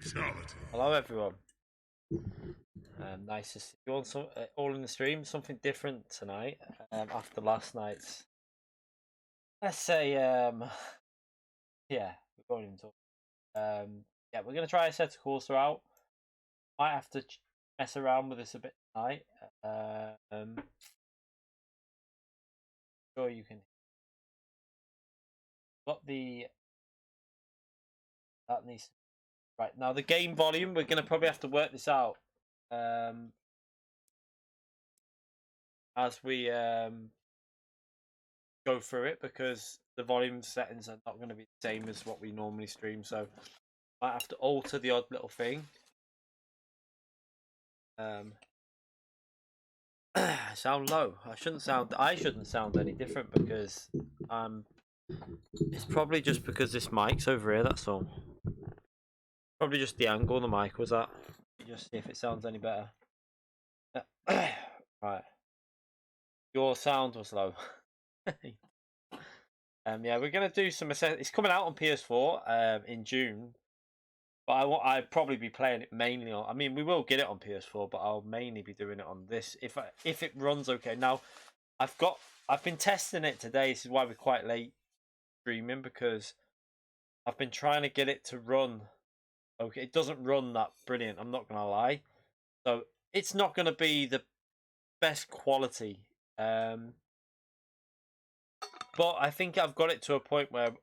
Fatality. Hello everyone. Nice to see you all in the stream. Something different tonight after last night's. Let's say, yeah, we won't even talk. Yeah, we're gonna try Assetto Corsa out. Might have to mess around with this a bit tonight. Sure you can. Got the that needs right now the game volume. We're gonna probably have to work this out as we go through it, because the volume settings are not going to be the same as what we normally stream, so I have to alter the odd little thing. Sound low. I shouldn't sound any different, because it's probably just because this mic's over here, that's all. Probably just the angle the mic was at. Just see if it sounds any better. Right. Your sound was low. Yeah, we're gonna do some. It's coming out on PS4 in June, but I'd probably be playing it mainly on. I mean, we will get it on PS4, but I'll mainly be doing it on this if it runs okay. Now, I've been testing it today. This is why we're quite late streaming, because I've been trying to get it to run. Okay, it doesn't run that brilliant, I'm not gonna lie. So it's not gonna be the best quality. But I think I've got it to a point where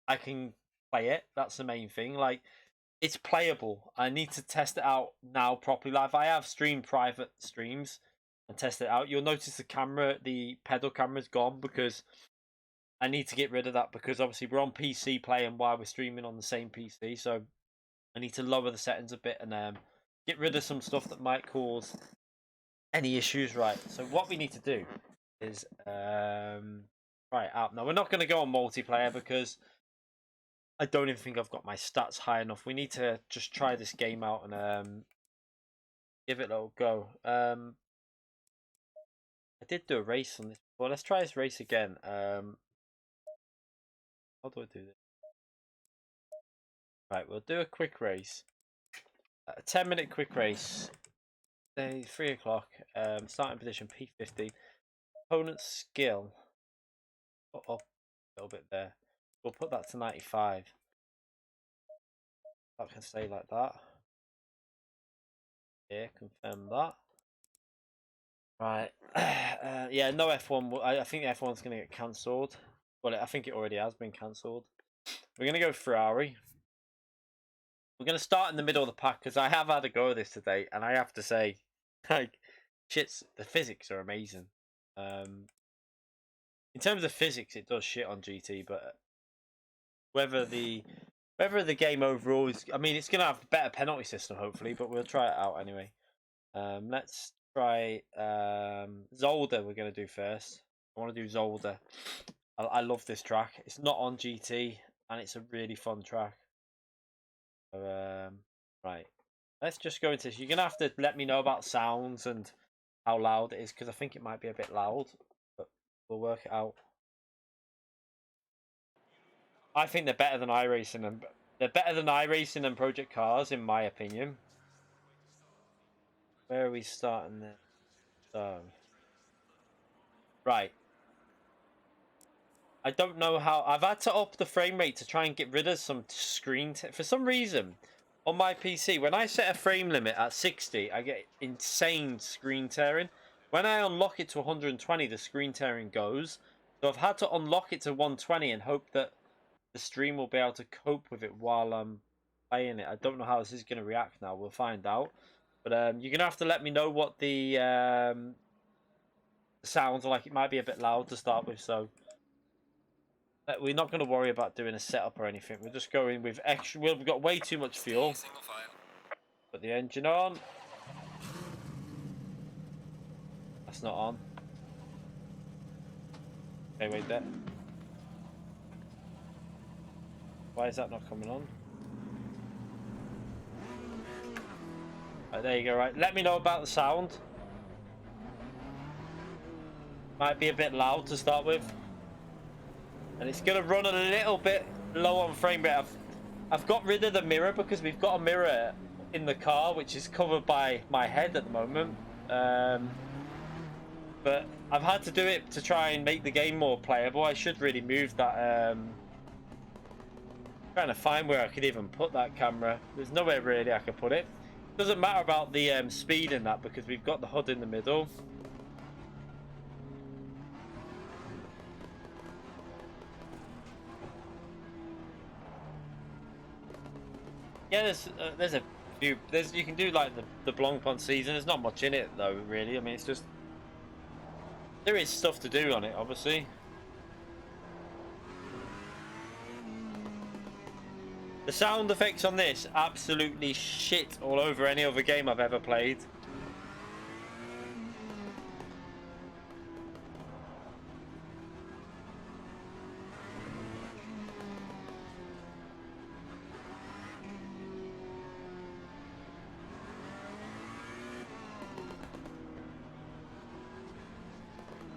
I can play it. That's the main thing. Like, it's playable. I need to test it out now properly. Like, I have streamed private streams and test it out. You'll notice the pedal camera's gone because I need to get rid of that because obviously we're on PC playing while we're streaming on the same PC. So I need to lower the settings a bit and get rid of some stuff that might cause any issues. Right. So what we need to do is try it out. Now we're not going to go on multiplayer because I don't even think I've got my stats high enough. We need to just try this game out and give it a little go. I did do a race on this before. Let's try this race again. How do I do this? Right, we'll do a quick race. A 10-minute quick race. 3 o'clock. Starting position P50. Opponent skill. Up a little bit there. We'll put that to 95. That can stay like that. Yeah, confirm that. Right. Yeah, no F1. I think the F1's going to get cancelled. Well, I think it already has been cancelled. We're going to go Ferrari. We're going to start in the middle of the pack because I have had a go at this today, and I have to say, like, the physics are amazing. In terms of physics, it does shit on GT, but whether the game overall is, I mean, it's going to have a better penalty system hopefully, but we'll try it out anyway. Let's try Zolder. We're going to do first. I want to do Zolder. I love this track. It's not on GT, and it's a really fun track. So, right, let's just go into this. You're gonna have to let me know about sounds and how loud it is because I think it might be a bit loud, but we'll work it out. I think they're better than iRacing, and they're better than iRacing and Project Cars, in my opinion. Where are we starting there? So, right. I don't know how. I've had to up the frame rate to try and get rid of some screen. For some reason, on my PC, when I set a frame limit at 60, I get insane screen tearing. When I unlock it to 120, the screen tearing goes. So I've had to unlock it to 120 and hope that the stream will be able to cope with it while I'm playing it. I don't know how this is going to react now. We'll find out. But you're going to have to let me know what the sounds are like. It might be a bit loud to start with, so we're not going to worry about doing a setup or anything. We're just going with extra. We've got way too much fuel. Put the engine on. That's not on. Okay, wait there. Why is that not coming on? Right, there you go. Right, let me know about the sound. Might be a bit loud to start with. And it's going to run a little bit low on frame rate. I've got rid of the mirror because we've got a mirror in the car which is covered by my head at the moment. But I've had to do it to try and make the game more playable. I should really move that. Trying to find where I could even put that camera. There's nowhere really I could put it. Doesn't matter about the speed in that because we've got the HUD in the middle. Yeah, there's a few. You can do like the Blancpain season. There's not much in it though, really. I mean, it's just there is stuff to do on it, obviously. The sound effects on this absolutely shit all over any other game I've ever played.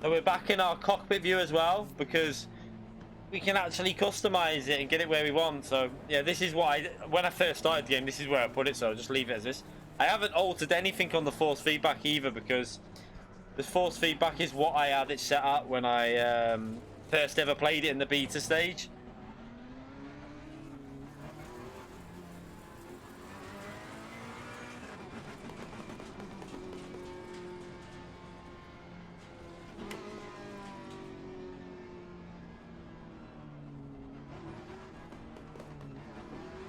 So we're back in our cockpit view as well because we can actually customize it and get it where we want. So yeah, this is what when I first started the game, this is where I put it, so I'll just leave it as this. I haven't altered anything on the force feedback either because the force feedback is what I had it set up when I first ever played it in the beta stage.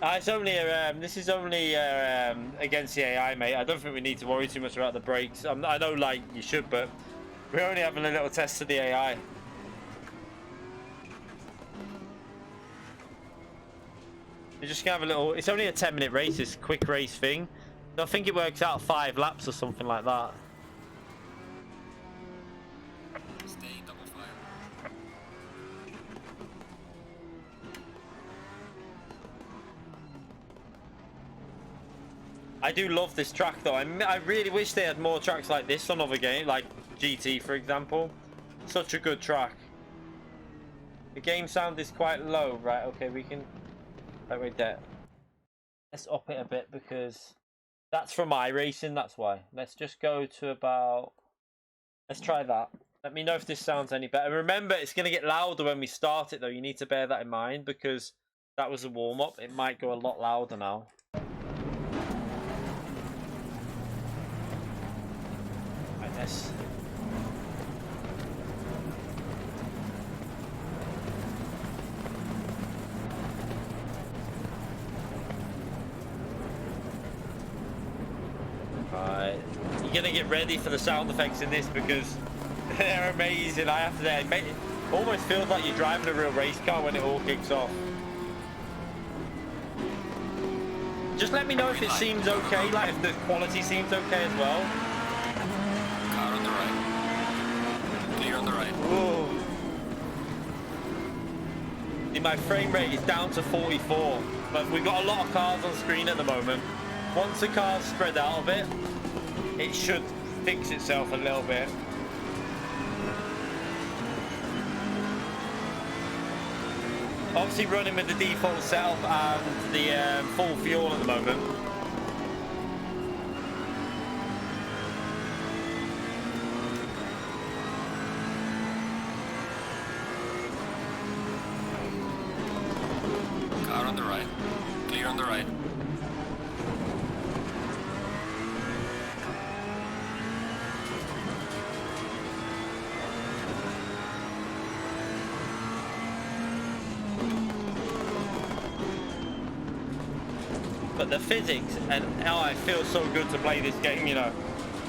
It's only this is only against the AI, mate. I don't think we need to worry too much about the brakes. I know, like, you should, but we're only having a little test of the AI. We're just gonna have a little. It's only a 10-minute race. This quick race thing. So I think it works out 5 laps or something like that. Stay double fire. I do love this track though. I really wish they had more tracks like this on other games, like GT for example. Such a good track. The game sound is quite low, right? Okay, we can. Wait there. Let's up it a bit because that's from iRacing. That's why. Let's just go to about. Let's try that. Let me know if this sounds any better. Remember, it's going to get louder when we start it though. You need to bear that in mind because that was a warm up. It might go a lot louder now. This. Right, you're gonna get ready for the sound effects in this because they're amazing. I have to say, it almost feels like you're driving a real race car when it all kicks off. Just let me know if it seems okay, like if the quality seems okay as well. Car on the right. Clear on the right. Whoa. See, my frame rate is down to 44, but we've got a lot of cars on screen at the moment. Once the car's spread out a bit, it should fix itself a little bit. Obviously running with the default setup and the full fuel at the moment. Car on the right. Clear on the right. But the physics and how it feels so good to play this game, you know.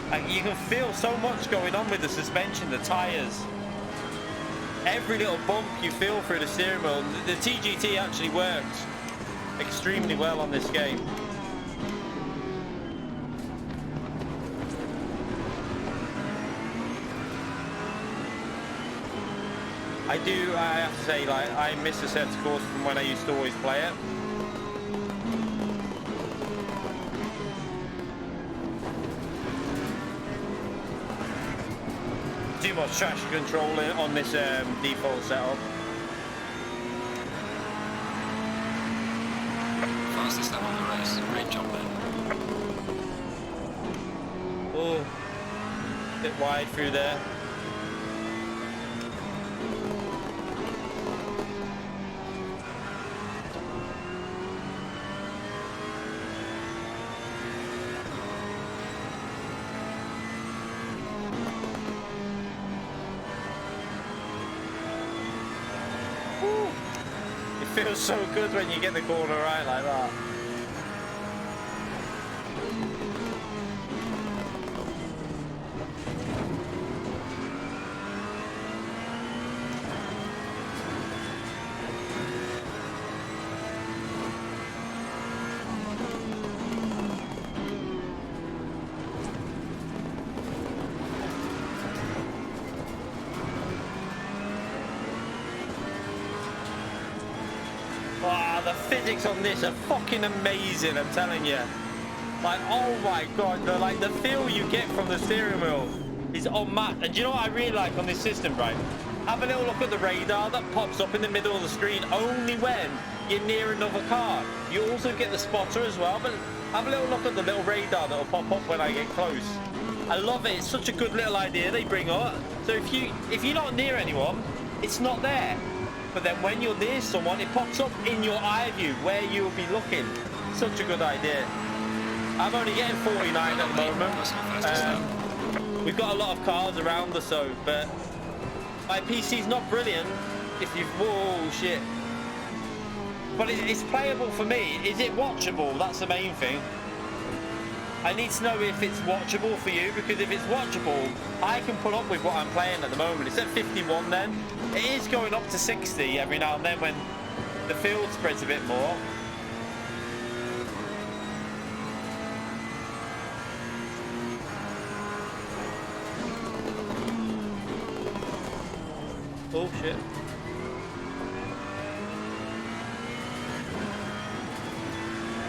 Like you can feel so much going on with the suspension, the tyres. Every little bump you feel through the steering wheel. The T-GT actually works extremely well on this game. I have to say, like, I miss Assetto Corsa from when I used to always play it. Too much traction control on this default setup. Fastest lap of the race. Great job, man. Oh, bit wide through there. It feels so good when you get the corner right like that. Wow, the physics on this are fucking amazing, I'm telling you. Like, oh my god, the feel you get from the steering wheel is unmatched. And do you know what I really like on this system, right? Have a little look at the radar that pops up in the middle of the screen only when you're near another car. You also get the spotter as well, but have a little look at the little radar that'll pop up when I get close. I love it. It's such a good little idea they bring up. So if you're not near anyone, it's not there. But then when you're near someone, it pops up in your eye view where you'll be looking. Such a good idea. I'm only getting 49 at the moment. We've got a lot of cars around us though, but my PC's not brilliant. If you, whoa, shit. But it's playable for me. Is it watchable? That's the main thing. I need to know if it's watchable for you, because if it's watchable, I can put up with what I'm playing at the moment. It's at 51 then. It is going up to 60 every now and then when the field spreads a bit more. Oh shit.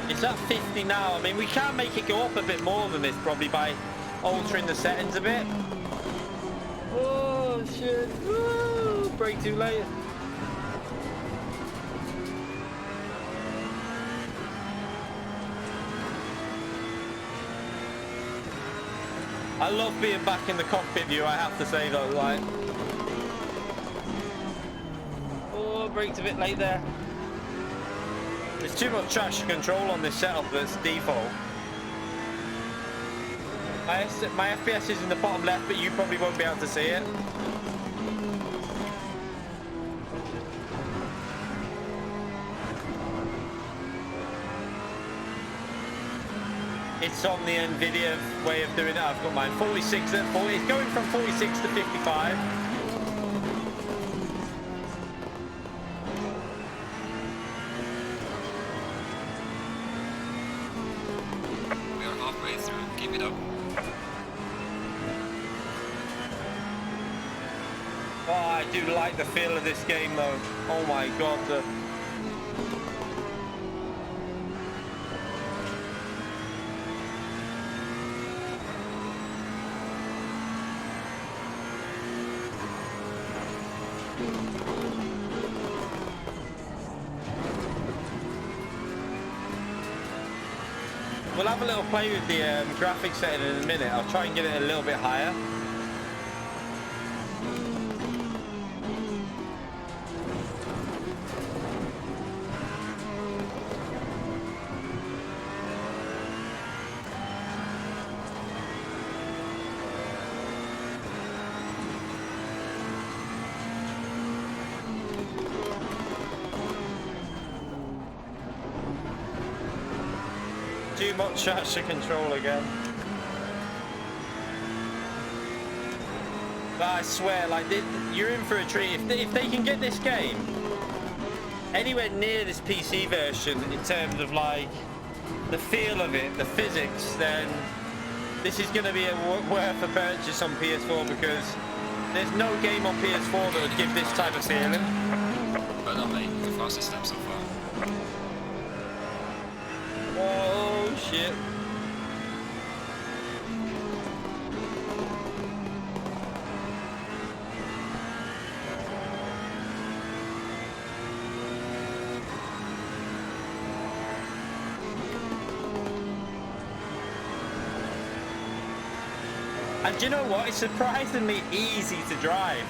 It's at 50 now. I mean, we can make it go up a bit more than this probably by altering the settings a bit. Oh shit. Woo! Brake too late. I love being back in the cockpit view, I have to say though, like. Oh, braked a bit late there. There's too much traction control on this setup that's default. My FPS is in the bottom left, but you probably won't be able to see it. It's on the NVIDIA way of doing it. I've got mine 46 at 40. It's going from 46 to 55. Keep it up. Oh, I do like the feel of this game though. Oh my god. We'll have a little play with the graphics setting in a minute. I'll try and get it a little bit higher. Too much traction control again. But I swear, like, you're in for a treat. If they can get this game anywhere near this PC version in terms of like the feel of it, the physics, then this is going to be worth a purchase on PS4, because there's no game on PS4 that would give this type of feeling. But not made the fastest step so far. Oh shit. And do you know what? It's surprisingly easy to drive.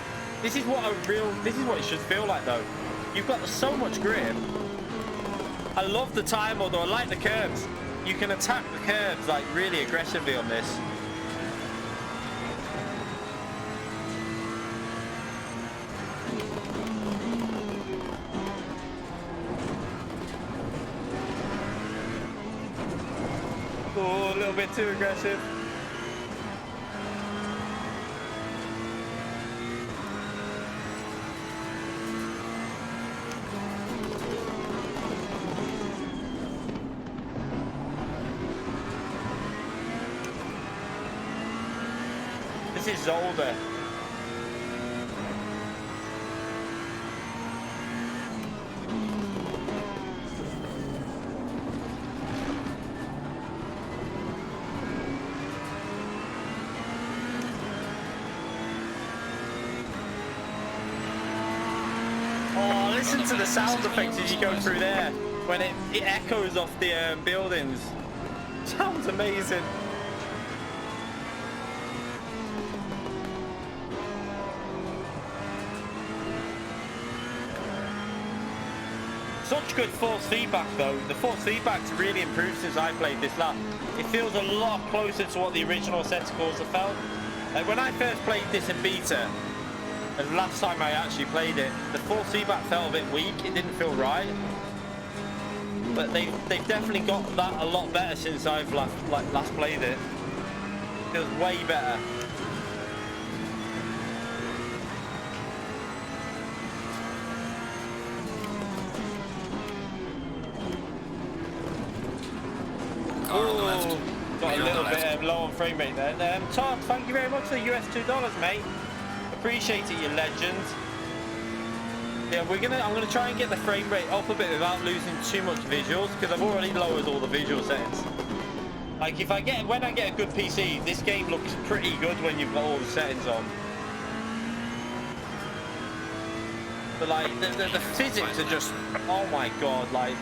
This is what it should feel like though. You've got so much grip. I love the time mode though. I like the curves. You can attack the curves like really aggressively on this. Oh, a little bit too aggressive. This is older. Oh, listen to the sound effects as you go through there when it echoes off the buildings. Sounds amazing. Such good force feedback though. The force feedback's really improved since I played this lap. It feels a lot closer to what the original Assetto Corsa felt. Like when I first played this in beta, and last time I actually played it, the force feedback felt a bit weak. It didn't feel right. but they've definitely got that a lot better since I've last played it. Feels way better. Car on the left. Got a Clear on little the bit left. low on frame rate there. Todd, thank you very much for the US $2, mate. Appreciate it, you legend. Yeah, I'm gonna try and get the frame rate up a bit without losing too much visuals, because I've already lowered all the visual settings. Like when I get a good PC, this game looks pretty good when you've got all the settings on. But like the physics are just, oh my god, like.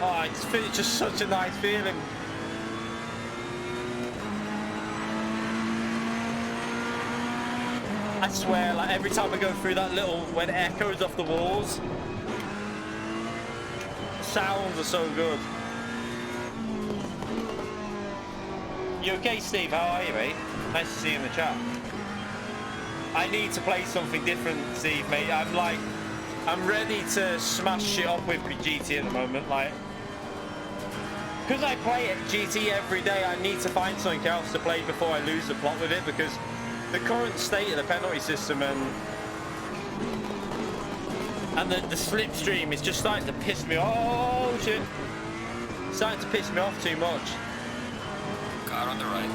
Oh, it's just such a nice feeling. I swear, like every time I go through that little, when it echoes off the walls, the sounds are so good. You okay, Steve? How are you, mate? Nice to see you in the chat. I need to play something different, Steve, mate. I'm ready to smash shit up with GT at the moment, like. Because I play it GT every day, I need to find something else to play before I lose the plot with it, because the current state of the penalty system and the slipstream is just starting to piss me off. Oh shit! It's starting to piss me off too much. Car on the right.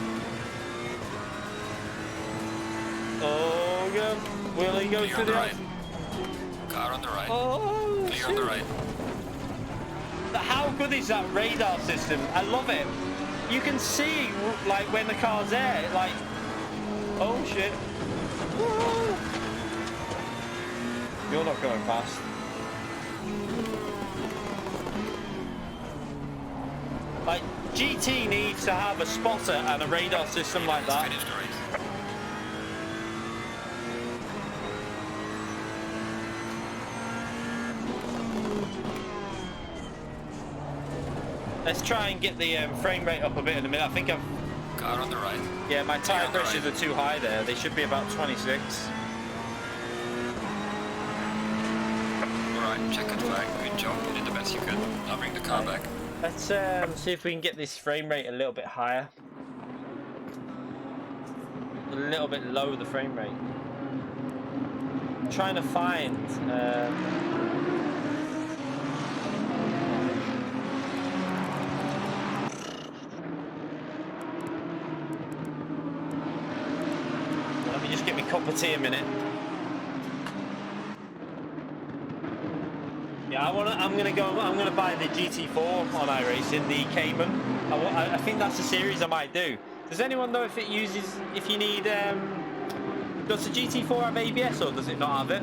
Oh yeah, will he go Clear through on the the right. Car on the right. Oh, Clear on the right. How good is that radar system? I love it. You can see like when the car's there, like, oh shit. Whoa. You're not going fast. Like GT needs to have a spotter and a radar system like that. Finish the race. Let's try and get the frame rate up a bit in a minute. I think I've... Car on the right. Yeah, my tire on the pressures right. are too high there. They should be about 26. Alright, check and flag. Good job. You did the best you could. Now bring the car back. Let's see if we can get this frame rate a little bit higher. A little bit low, the frame rate. I'm trying to find... Let me just get me a cup of tea a minute. Yeah, I'm gonna buy the GT4 on iRacing, the Cayman. I think that's a series I might do. Does anyone know if it uses, if you need, does the GT4 have ABS or does it not have it?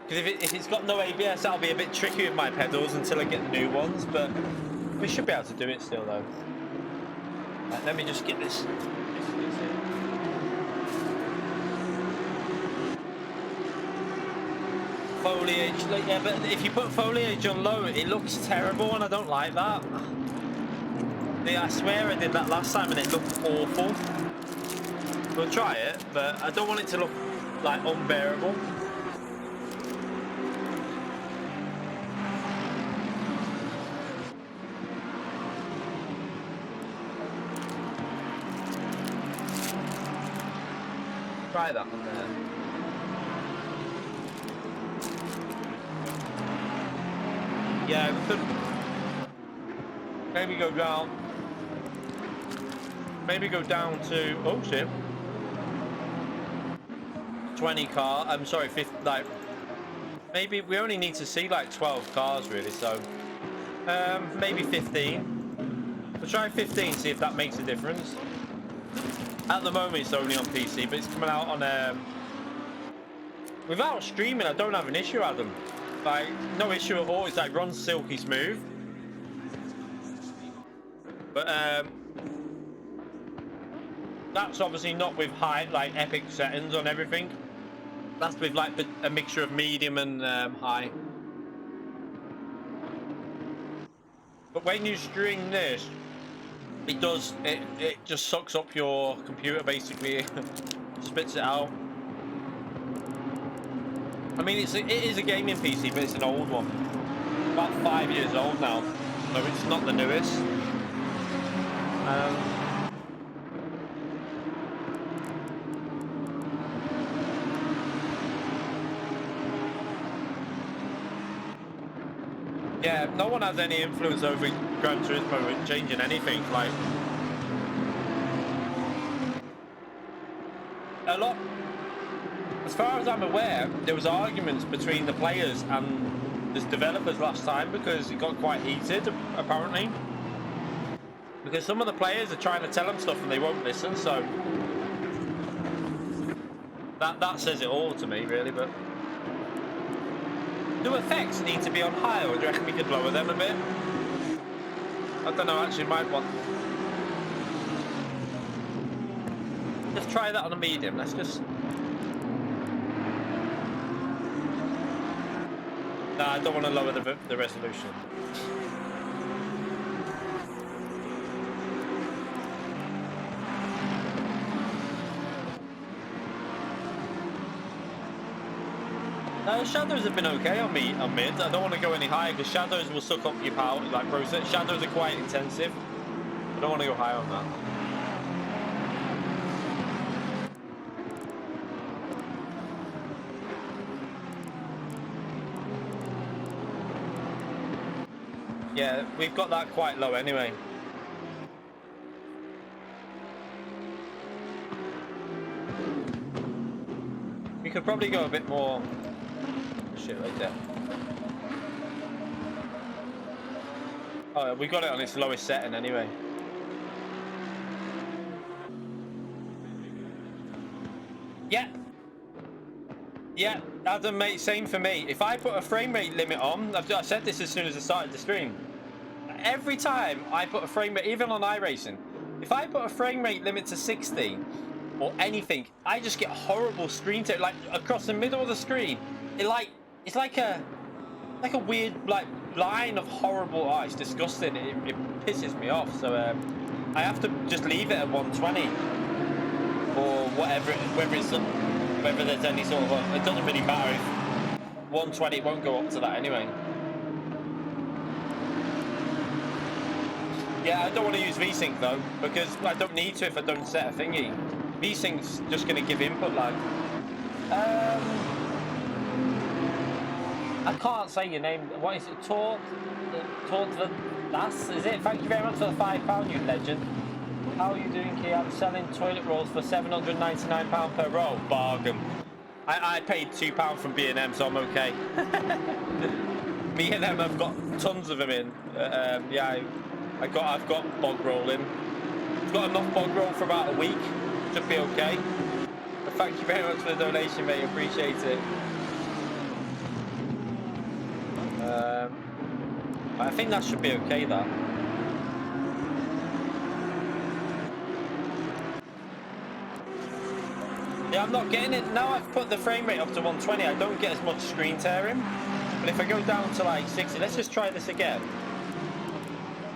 Because if it's got no ABS, that'll be a bit tricky with my pedals until I get the new ones, but we should be able to do it still though. Right, let me just get this. Foliage, like, yeah, but if you put foliage on low, it looks terrible, and I don't like that. Yeah, I swear I did that last time, and it looked awful. We'll try it, but I don't want it to look like unbearable. Try that one there. Yeah, we could maybe go down. Maybe go down to, oh shit, 20 car. I'm sorry, 50. Like maybe we only need to see like 12 cars really. So maybe 15. We'll try 15. See if that makes a difference. At the moment, it's only on PC, but it's coming out on without streaming. I don't have an issue, Adam. Like, no issue at all. It's like runs silky smooth. But that's obviously not with high, like epic settings on everything. That's with like a mixture of medium and high. But when you string this It does. It just sucks up your computer basically. Spits it out. I mean, it is a gaming PC, but it's an old one. About 5 years old now, so it's not the newest. Yeah, no one has any influence over Gran Turismo changing anything. Like a lot, as far as I'm aware, there was arguments between the players and the developers last time because it got quite heated, apparently. Because some of the players are trying to tell them stuff and they won't listen. So that says it all to me, really. But do effects need to be on high, or do you reckon we could lower them a bit? I don't know, actually, might want. Let's try that on a medium. Let's just. Nah, I don't want to lower the resolution. Shadows have been okay on mid. I don't want to go any higher because shadows will suck up your power. Like process, shadows are quite intensive. I don't want to go high on that. Yeah, we've got that quite low anyway. We could probably go a bit more. Shit right there. Oh, we got it on its lowest setting anyway. Yeah. Yeah, Adam, mate, same for me. If I put a frame rate limit on, I said this as soon as I started the stream. Every time I put a frame rate, even on iRacing, if I put a frame rate limit to 60 or anything, I just get horrible screen tear, like across the middle of the screen. It's like a weird like line of horrible. Oh, it's disgusting. It pisses me off. So I have to just leave it at 120 or whatever. Whether there's any sort of it doesn't really matter. If 120 won't go up to that anyway. Yeah, I don't want to use VSync though because I don't need to if I don't set a thingy. VSync's just going to give input lag. I can't say your name. What is it? Tort the Das? Is it? Thank you very much for the £5, you legend. How are you doing, Key? I'm selling toilet rolls for £799 per roll. Bargain. I paid £2 from B&M, so I'm okay. B&M, I've got tons of them in. Yeah, I've got bog roll in. I've got enough bog roll for about a week. Should be okay. But thank you very much for the donation, mate. Appreciate it. I think that should be okay, that. Yeah, I'm not getting it. Now I've put the frame rate up to 120, I don't get as much screen tearing. But if I go down to like 60, let's just try this again.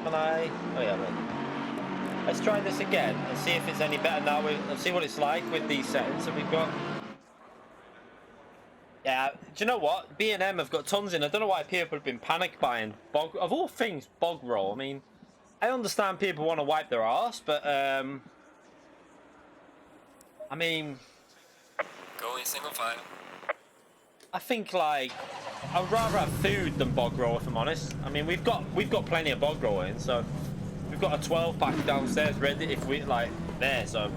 Can I? Oh yeah, wait. Let's try this again and see if it's any better now. Let's see what it's like with these settings that we've got. Yeah, do you know what? B&M have got tons in. I don't know why people have been panic buying bog. Of all things, bog roll. I mean, I understand people want to wipe their arse, but I mean, Going single file. I think like I'd rather have food than bog roll, if I'm honest. I mean, we've got plenty of bog roll in, so we've got a 12 pack downstairs ready if we like there, so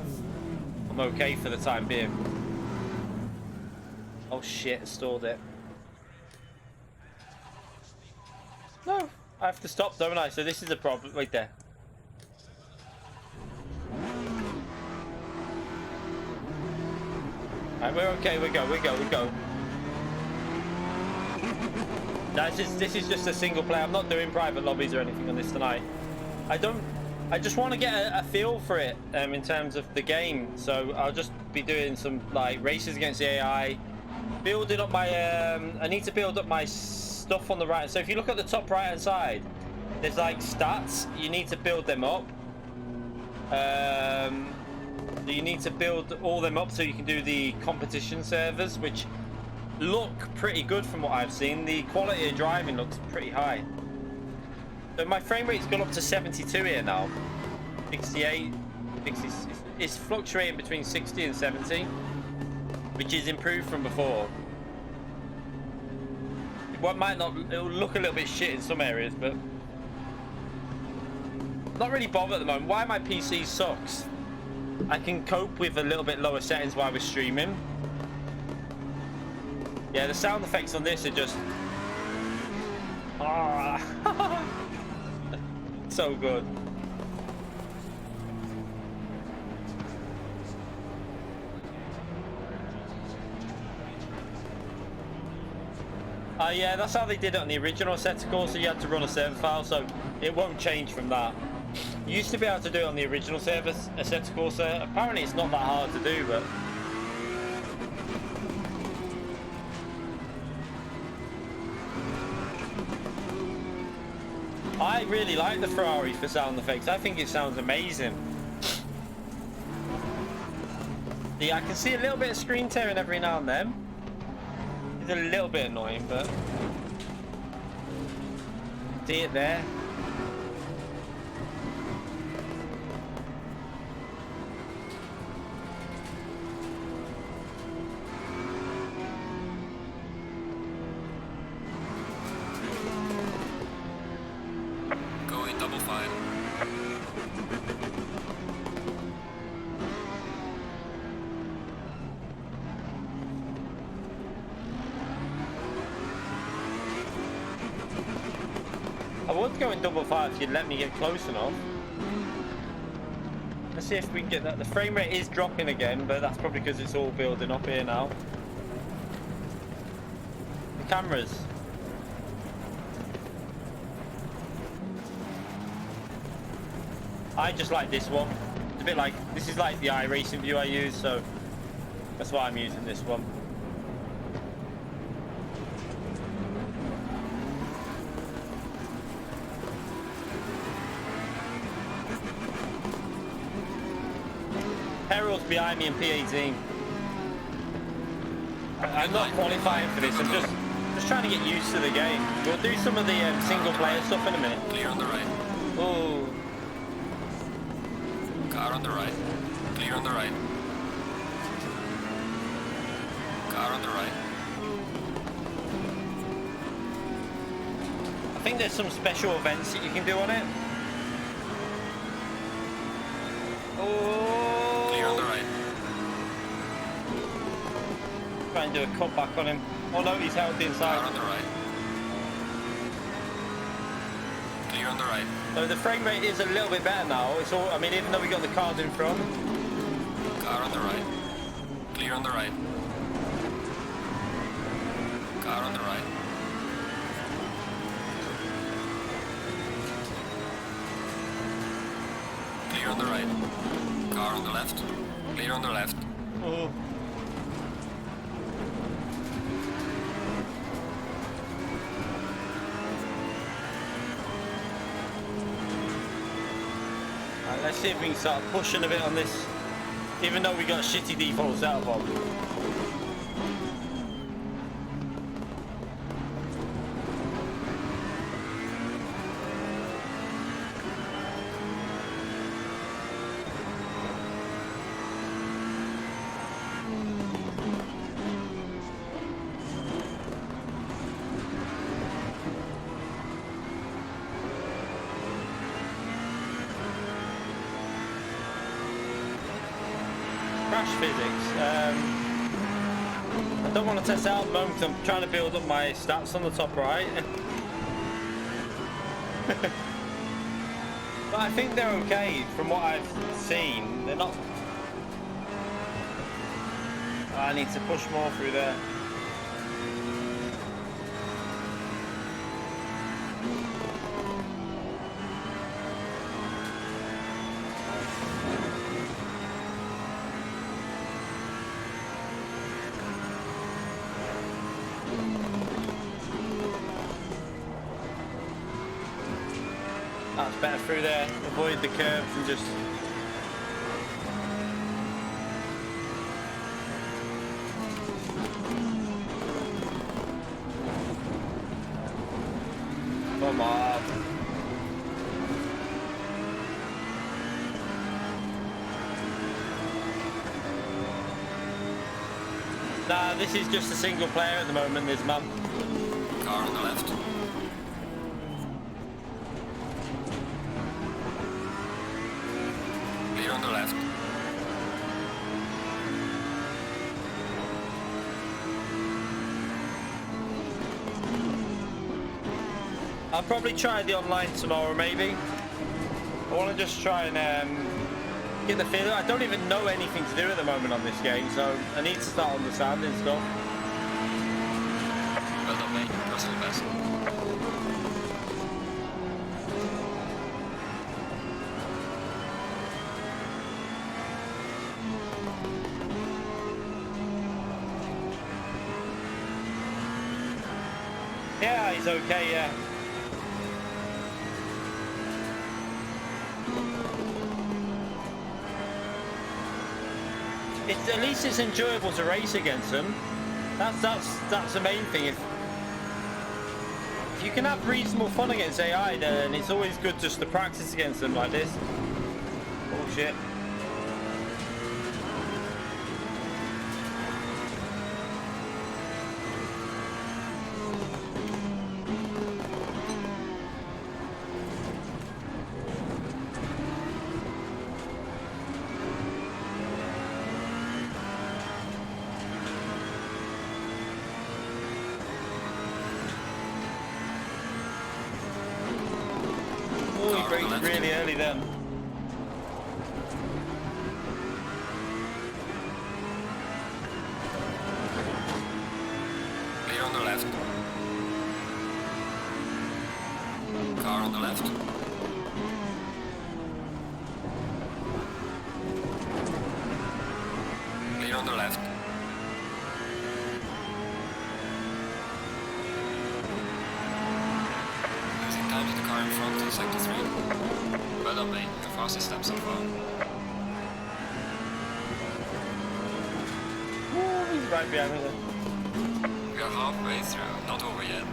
I'm okay for the time being. Oh shit, I stalled it. No, I have to stop, don't I? So this is a problem right there. Right, we're okay, we go. No, this is just a single player. I'm not doing private lobbies or anything on this tonight. I just want to get a feel for it in terms of the game. So I'll just be doing some like races against the AI. Building up my I need to build up my stuff on the right. So if you look at the top right hand side, there's like stats. You need to build them up. You need to build all them up so you can do the competition servers, which look pretty good from what I've seen. The quality of driving looks pretty high. So my frame rate's gone up to 72 here now. 68, 60, it's fluctuating between 60 and 70, which is improved from before. What might not, it'll look a little bit shit in some areas, but not really bothered at the moment. Why my PC sucks, I can cope with a little bit lower settings while we're streaming. Yeah, the sound effects on this are just so good. Yeah, that's how they did it on the original Assetto Corsa. You had to run a server file, so it won't change from that. You used to be able to do it on the original server, Assetto Corsa. Apparently it's not that hard to do, but I really like the Ferrari for sound effects. I think it sounds amazing. Yeah, I can see a little bit of screen tearing every now and then. It's a little bit annoying, but see it there. Going double fine. I would go in double fire if you'd let me get close enough. Let's see if we can get that. The frame rate is dropping again, but that's probably because it's all building up here now. The cameras. I just like this one. It's a bit like, this is like the iRacing view I use, so that's why I'm using this one. Herald's behind me in P18. I'm not qualifying for this, I'm just trying to get used to the game. We'll do some of the single player stuff in a minute. Clear on the right. Oh. Car on the right. Clear on the right. Car on the right. I think there's some special events that you can do on it. Oh. Clear on the right. Try and do a cutback on him. Oh no, he's held inside. Car on the right. Clear on the right. So the frame rate is a little bit better now. It's all, I mean, even though we got the cars in front. Car on the right. Clear on the right. Car on the right. Clear on the right. Car on the left. Clear on the left. Oh. Right, let's see if we can start pushing a bit on this, even though we got a shitty default setup on. Crash physics. I don't want to test it out at the moment because I'm trying to build up my stats on the top right. But I think they're okay from what I've seen. They're not. I need to push more through there. That's better through there. Avoid the curves and just Nah, this is just a single player at the moment, this map. Car on the left. Clear on the left. I'll probably try the online tomorrow, maybe. I want to just try and get the feel. I don't even know anything to do at the moment on this game, so I need to start understanding stuff. Well done, mate. Personal best. Yeah, he's okay, yeah. At least it's enjoyable to race against them. That's the main thing. If you can have reasonable fun against AI, then it's always good just to practice against them like this. Oh shit. Oh, he braked really early then. Clear on the left. Car on the left. Clear on the left. Losing time to the car in front in sector 3. Well done, mate. The fastest step so far. Oh, he's right behind me then. We are halfway through, not over yet.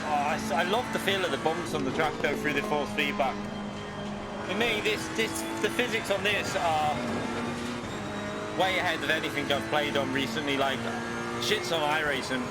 Oh, I love the feel of the bumps on the track though through the force feedback. For me, the physics on this are way ahead of anything I've played on recently. Like, shit's on iRacing.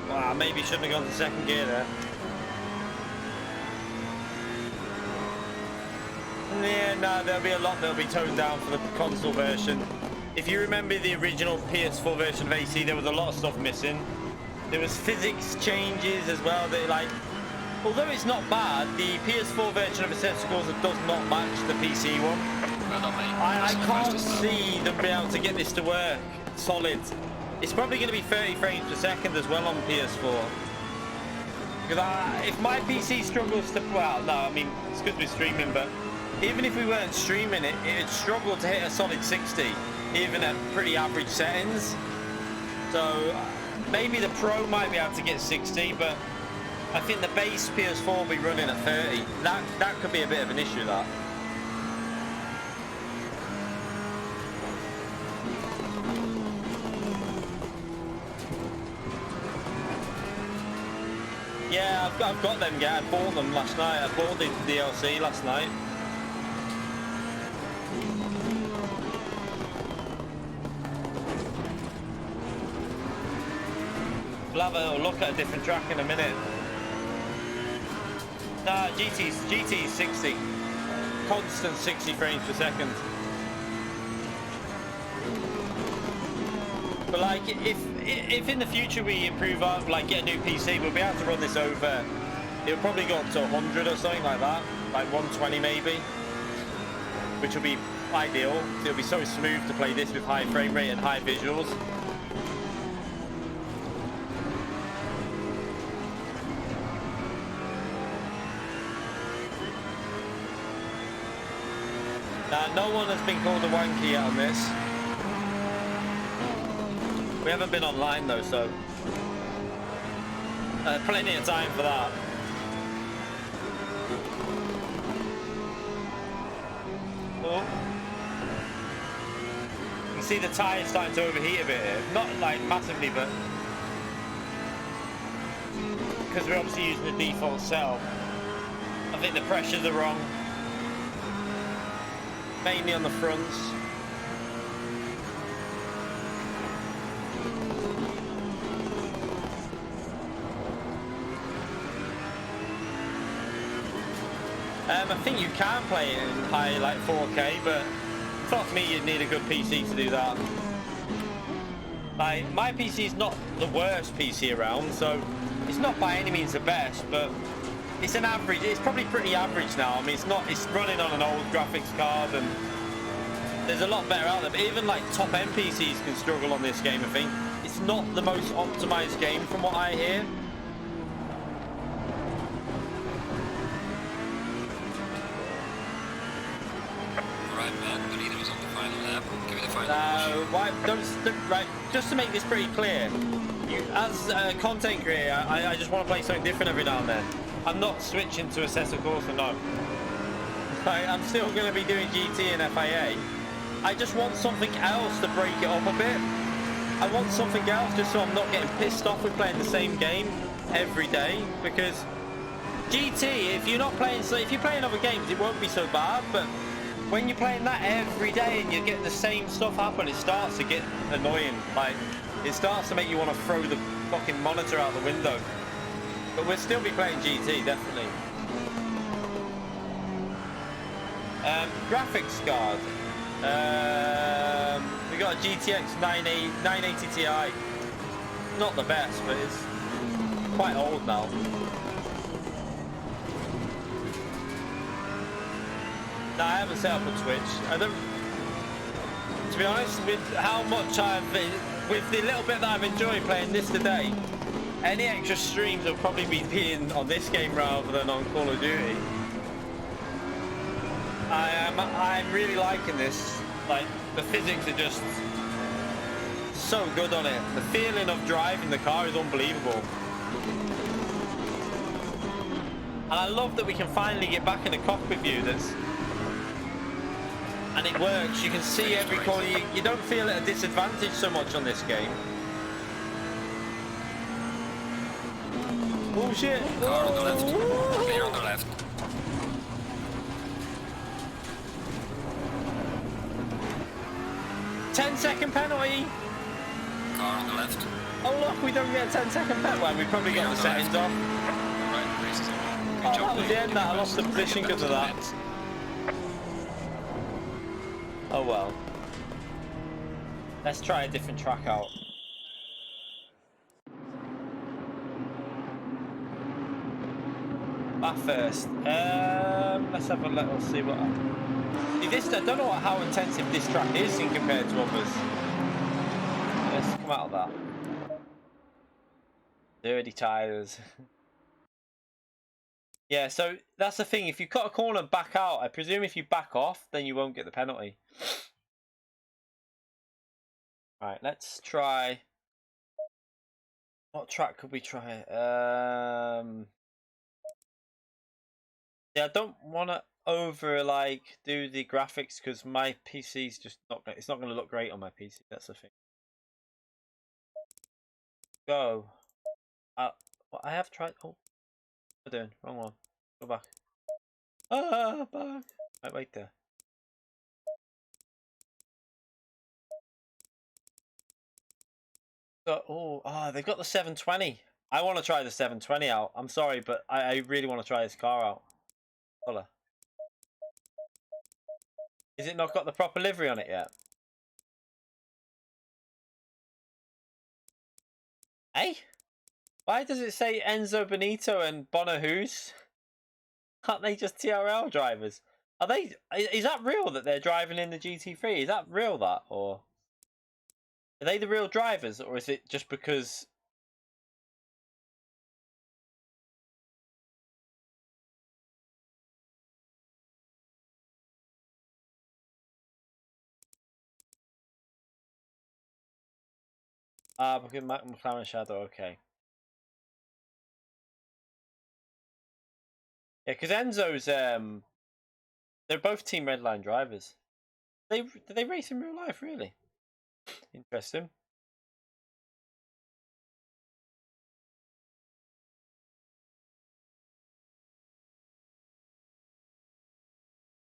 Wow, maybe shouldn't have gone to second gear there. Yeah, no, there'll be a lot that'll be toned down for the console version. If you remember the original PS4 version of AC, there was a lot of stuff missing. There was physics changes as well. That, like, although it's not bad, the PS4 version of Assetto Corsa does not match the PC one. I can't see them being able to get this to work solid. It's probably going to be 30 frames per second as well on PS4. Because if my PC struggles to, well, no, I mean, it's good we're streaming, but even if we weren't streaming it, it'd struggle to hit a solid 60, even at pretty average settings. So maybe the Pro might be able to get 60, but I think the base PS4 will be running at 30. That could be a bit of an issue, that. Yeah, I've got them, yeah. I bought them last night. I bought the DLC last night. We'll have a look at a different track in a minute. Nah, GT's 60. Constant 60 frames per second. But like, if in the future we improve our, like, get a new PC, we'll be able to run this over. It'll probably go up to 100 or something like that, like 120 maybe, which will be ideal. It'll be so smooth to play this with high frame rate and high visuals. No one has been called a wanky yet on this. We haven't been online though, so plenty of time for that. Oh. You can see the tyre starting to overheat a bit here. Not like massively, but because we're obviously using the default setup, I think the pressures are wrong. Mainly on the fronts. I think you can play it in high, like 4K, but fuck me, you'd need a good PC to do that. Like, my PC is not the worst PC around, so it's not by any means the best, but it's an average. It's probably pretty average now. I mean, it's running on an old graphics card, and there's a lot better out there. But even like top-end PCs can struggle on this game, I think. It's not the most optimized game from what I hear. Why don't right? Just to make this pretty clear, as a content creator, I just want to play something different every now and then. I'm not switching to Assetto Corsa, no. I'm still going to be doing GT and FIA. I just want something else to break it up a bit. I want something else just so I'm not getting pissed off with playing the same game every day. Because GT, if you're playing other games, it won't be so bad, but when you're playing that every day and you're getting the same stuff happen, it starts to get annoying. Like, it starts to make you want to throw the fucking monitor out the window. But we'll still be playing GT, definitely. Graphics card. We got a GTX 980 Ti. Not the best, but it's quite old now. No, I haven't set up a Twitch. I don't. To be honest, with how much with the little bit that I've enjoyed playing this today, any extra streams will probably be being on this game rather than on Call of Duty. I'm really liking this. Like, the physics are just so good on it. The feeling of driving the car is unbelievable. And I love that we can finally get back in a cockpit view and it works. You can see every corner. You don't feel at a disadvantage so much on this game. Oh shit! Car on the left. Clear on the left. Ten-second penalty. Car on the left. Oh look, we don't get a 10-second penalty. Well, we probably got the settings off. Right, race is on. Oh, that was the end. That I lost the position because of that. Oh well. Let's try a different track out. That first. Let's have a little see what. See this. I don't know how intensive this track is in compared to others. Let's come out of that. Dirty tires. Yeah, so that's the thing. If you cut a corner and back out, I presume if you back off, then you won't get the penalty. Alright, let's try. What track could we try? Yeah, I don't want to do the graphics because my PC's just not. It's not going to look great on my PC. That's the thing. Go. What I have tried. Oh, what am I doing? Wrong one. Go back. Ah, back. Right, wait there. So, they've got the 720. I want to try the 720 out. I'm sorry, but I really want to try this car out. Colour. Is it not got the proper livery on it yet? Hey? Why does it say Enzo Benito and Bonahus? Aren't they just TRL drivers? Are they? Is that real that they're driving in the GT3? Is that real that? Or are they the real drivers? Or is it just because... Ah, because McLaren Shadow, okay. Yeah, because Enzo's, they're both Team Redline drivers. Do they race in real life, really? Interesting.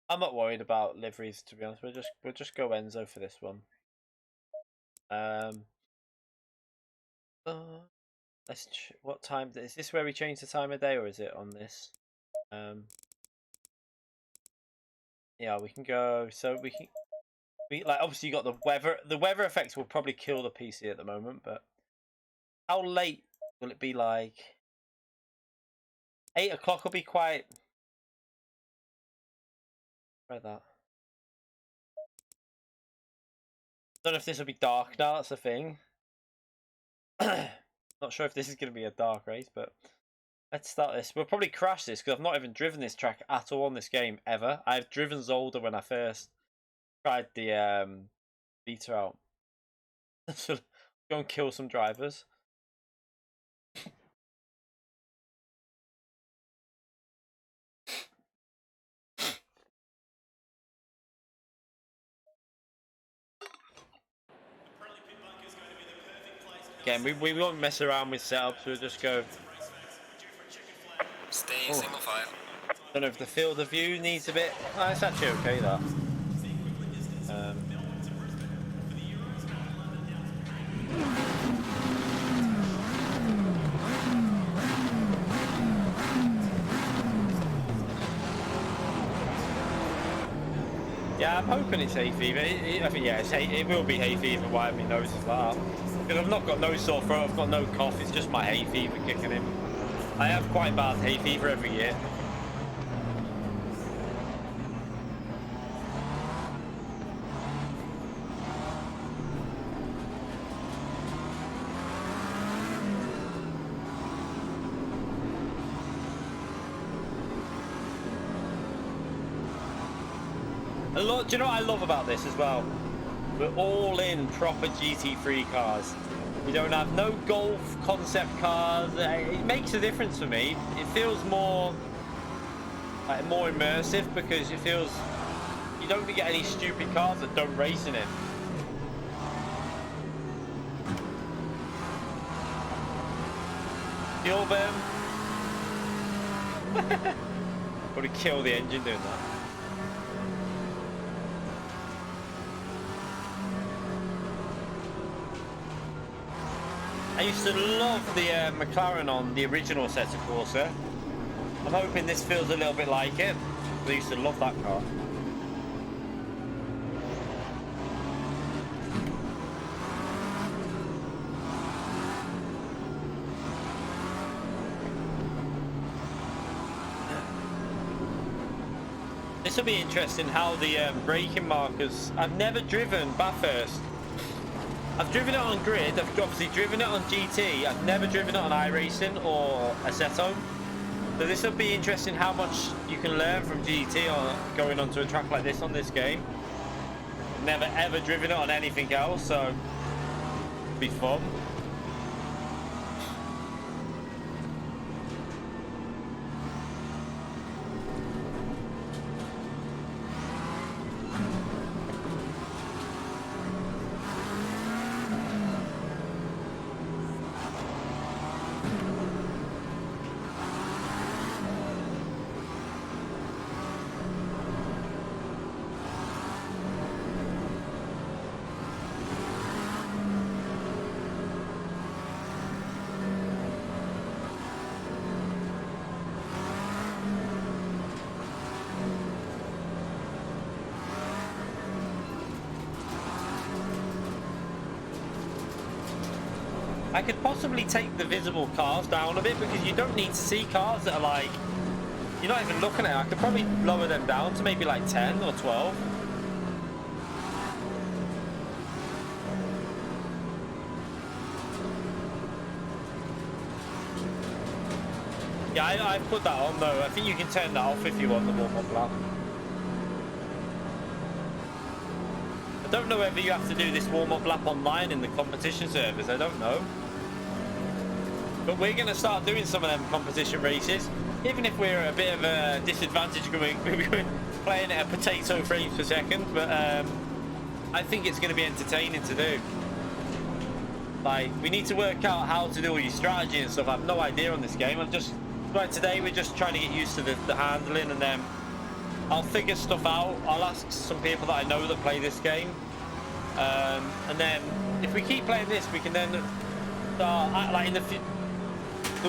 I'm not worried about liveries, to be honest. We'll just go Enzo for this one. What time is this? Where we change the time of day, or is it on this? Yeah, we can go. So we like obviously you got the weather. The weather effects will probably kill the PC at the moment, but how late will it be? Like 8 o'clock will be quite. Try that. Don't know if this will be dark now. That's the thing. Not sure if this is going to be a dark race, but let's start this. We'll probably crash this because I've not even driven this track at all in this game ever. I've driven Zolder when I first tried the beta out. So go and kill some drivers. Again, we won't mess around with setups. We'll just go. Stay single file. Don't know if the field of view needs a bit. Oh, it's actually okay that. Yeah, I'm hoping it's hay fever. I think yeah, it will be hay fever. Why my nose is like that? Because I've not got no sore throat. I've got no cough. It's just my hay fever kicking in. I have quite bad hay fever every year. Do you know what I love about this as well? We're all in proper GT3 cars. We don't have no Golf concept cars. It makes a difference for me. It feels more immersive because it feels you don't get any stupid cars that don't race in it. Fuel burn. Probably kill the engine doing that. I used to love the McLaren on the original Assetto Corsa. I'm hoping this feels a little bit like it. I used to love that car. This will be interesting how the braking markers. I've never driven Bathurst. I've driven it on grid, I've obviously driven it on GT, I've never driven it on iRacing or Assetto. So this will be interesting how much you can learn from GT or going onto a track like this on this game. Never ever driven it on anything else, so it'll be fun. I could possibly take the visible cars down a bit because you don't need to see cars that are like, you're not even looking at it. I could probably lower them down to maybe like 10 or 12. Yeah, I put that on though. I think you can turn that off if you want the warm-up lap. I don't know whether you have to do this warm-up lap online in the competition servers. I don't know. But we're going to start doing some of them competition races. Even if we're at a bit of a disadvantage going playing at a potato frames per second. But I think it's going to be entertaining to do. Like, we need to work out how to do all your strategy and stuff. I have no idea on this game. Like today, we're just trying to get used to the handling, and then I'll figure stuff out. I'll ask some people that I know that play this game. And then if we keep playing this, we can then start, like in the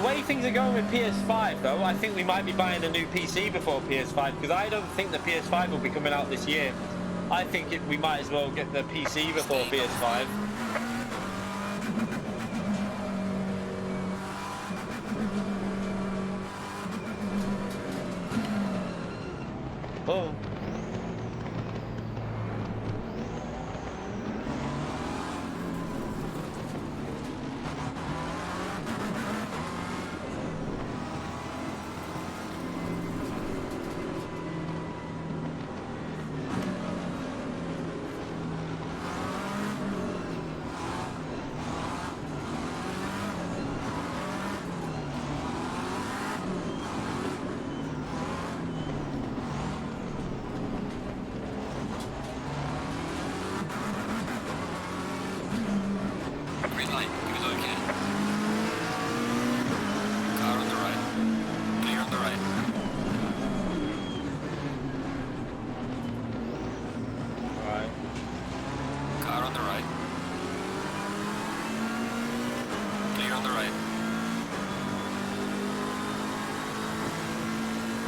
way things are going with PS5 though, I think we might be buying a new PC before PS5, because I don't think the PS5 will be coming out this year. I think we might as well get the PC before PS5. Oh.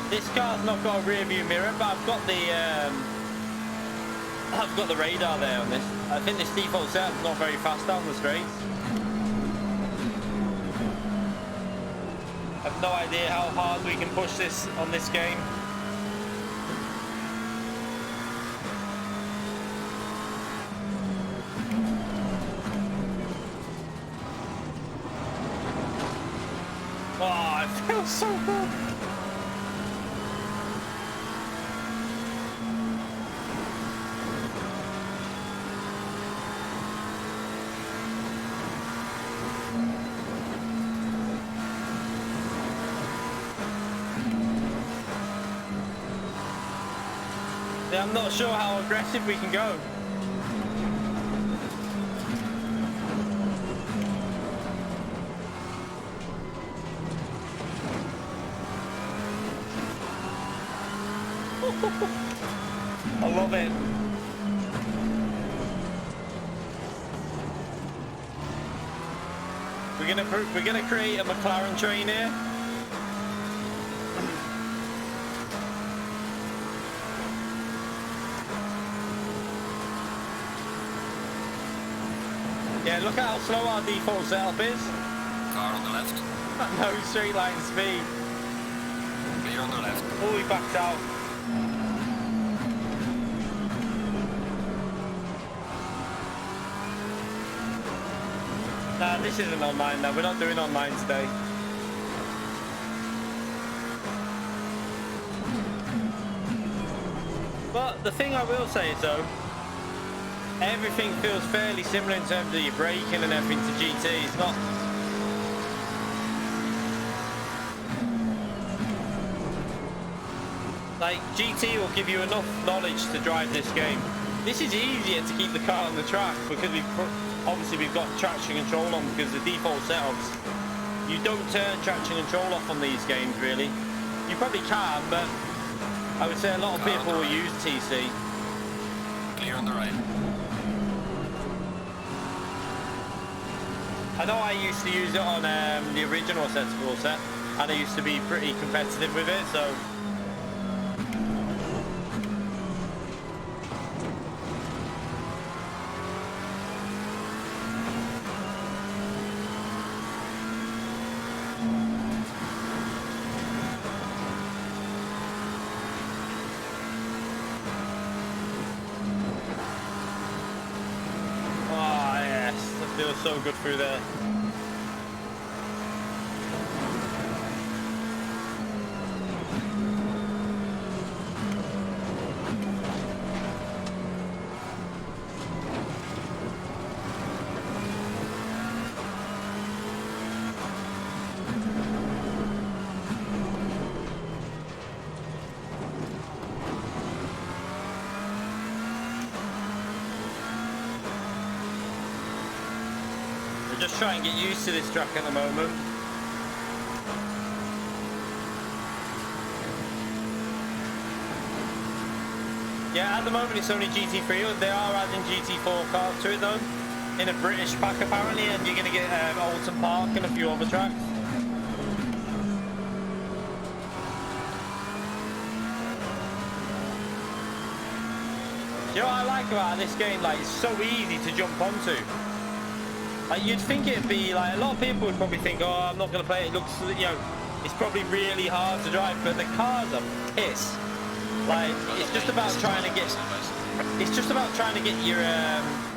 This car's not got a rear view mirror, but I've got the radar there on this. I think this default setup's not very fast down the straights. I've no idea how hard we can push this on this game. Oh, it feels so good. I'm not sure how aggressive we can go. I love it. We're gonna create a McLaren train here. Yeah, look at how slow our default setup is. Car on the left. No straight line speed. Clear on the left. Oh, we backed out. Nah, this isn't online now. We're not doing online today. But the thing I will say is though, everything feels fairly similar in terms of your braking and everything to GT. It's not... Like, GT will give you enough knowledge to drive this game. This is easier to keep the car on the track because we've got traction control on, because the default setups, you don't turn traction control off on these games really. You probably can, but I would say a lot of people will use TC. Clear on the right. I know I used to use it on the original Assetto Corsa, and I used to be pretty competitive with it, so... Oh yes, that feels so good through there. Just try and get used to this track at the moment. Yeah, at the moment it's only GT3. They are adding GT4 cars to it though, in a British pack apparently, and you're going to get Alton Park and a few other tracks. You know what I like about this game? Like, it's so easy to jump onto. Like, you'd think it'd be like, a lot of people would probably think, oh, I'm not going to play it. It looks, you know, it's probably really hard to drive, but the cars are piss. Like, it's just about trying to get,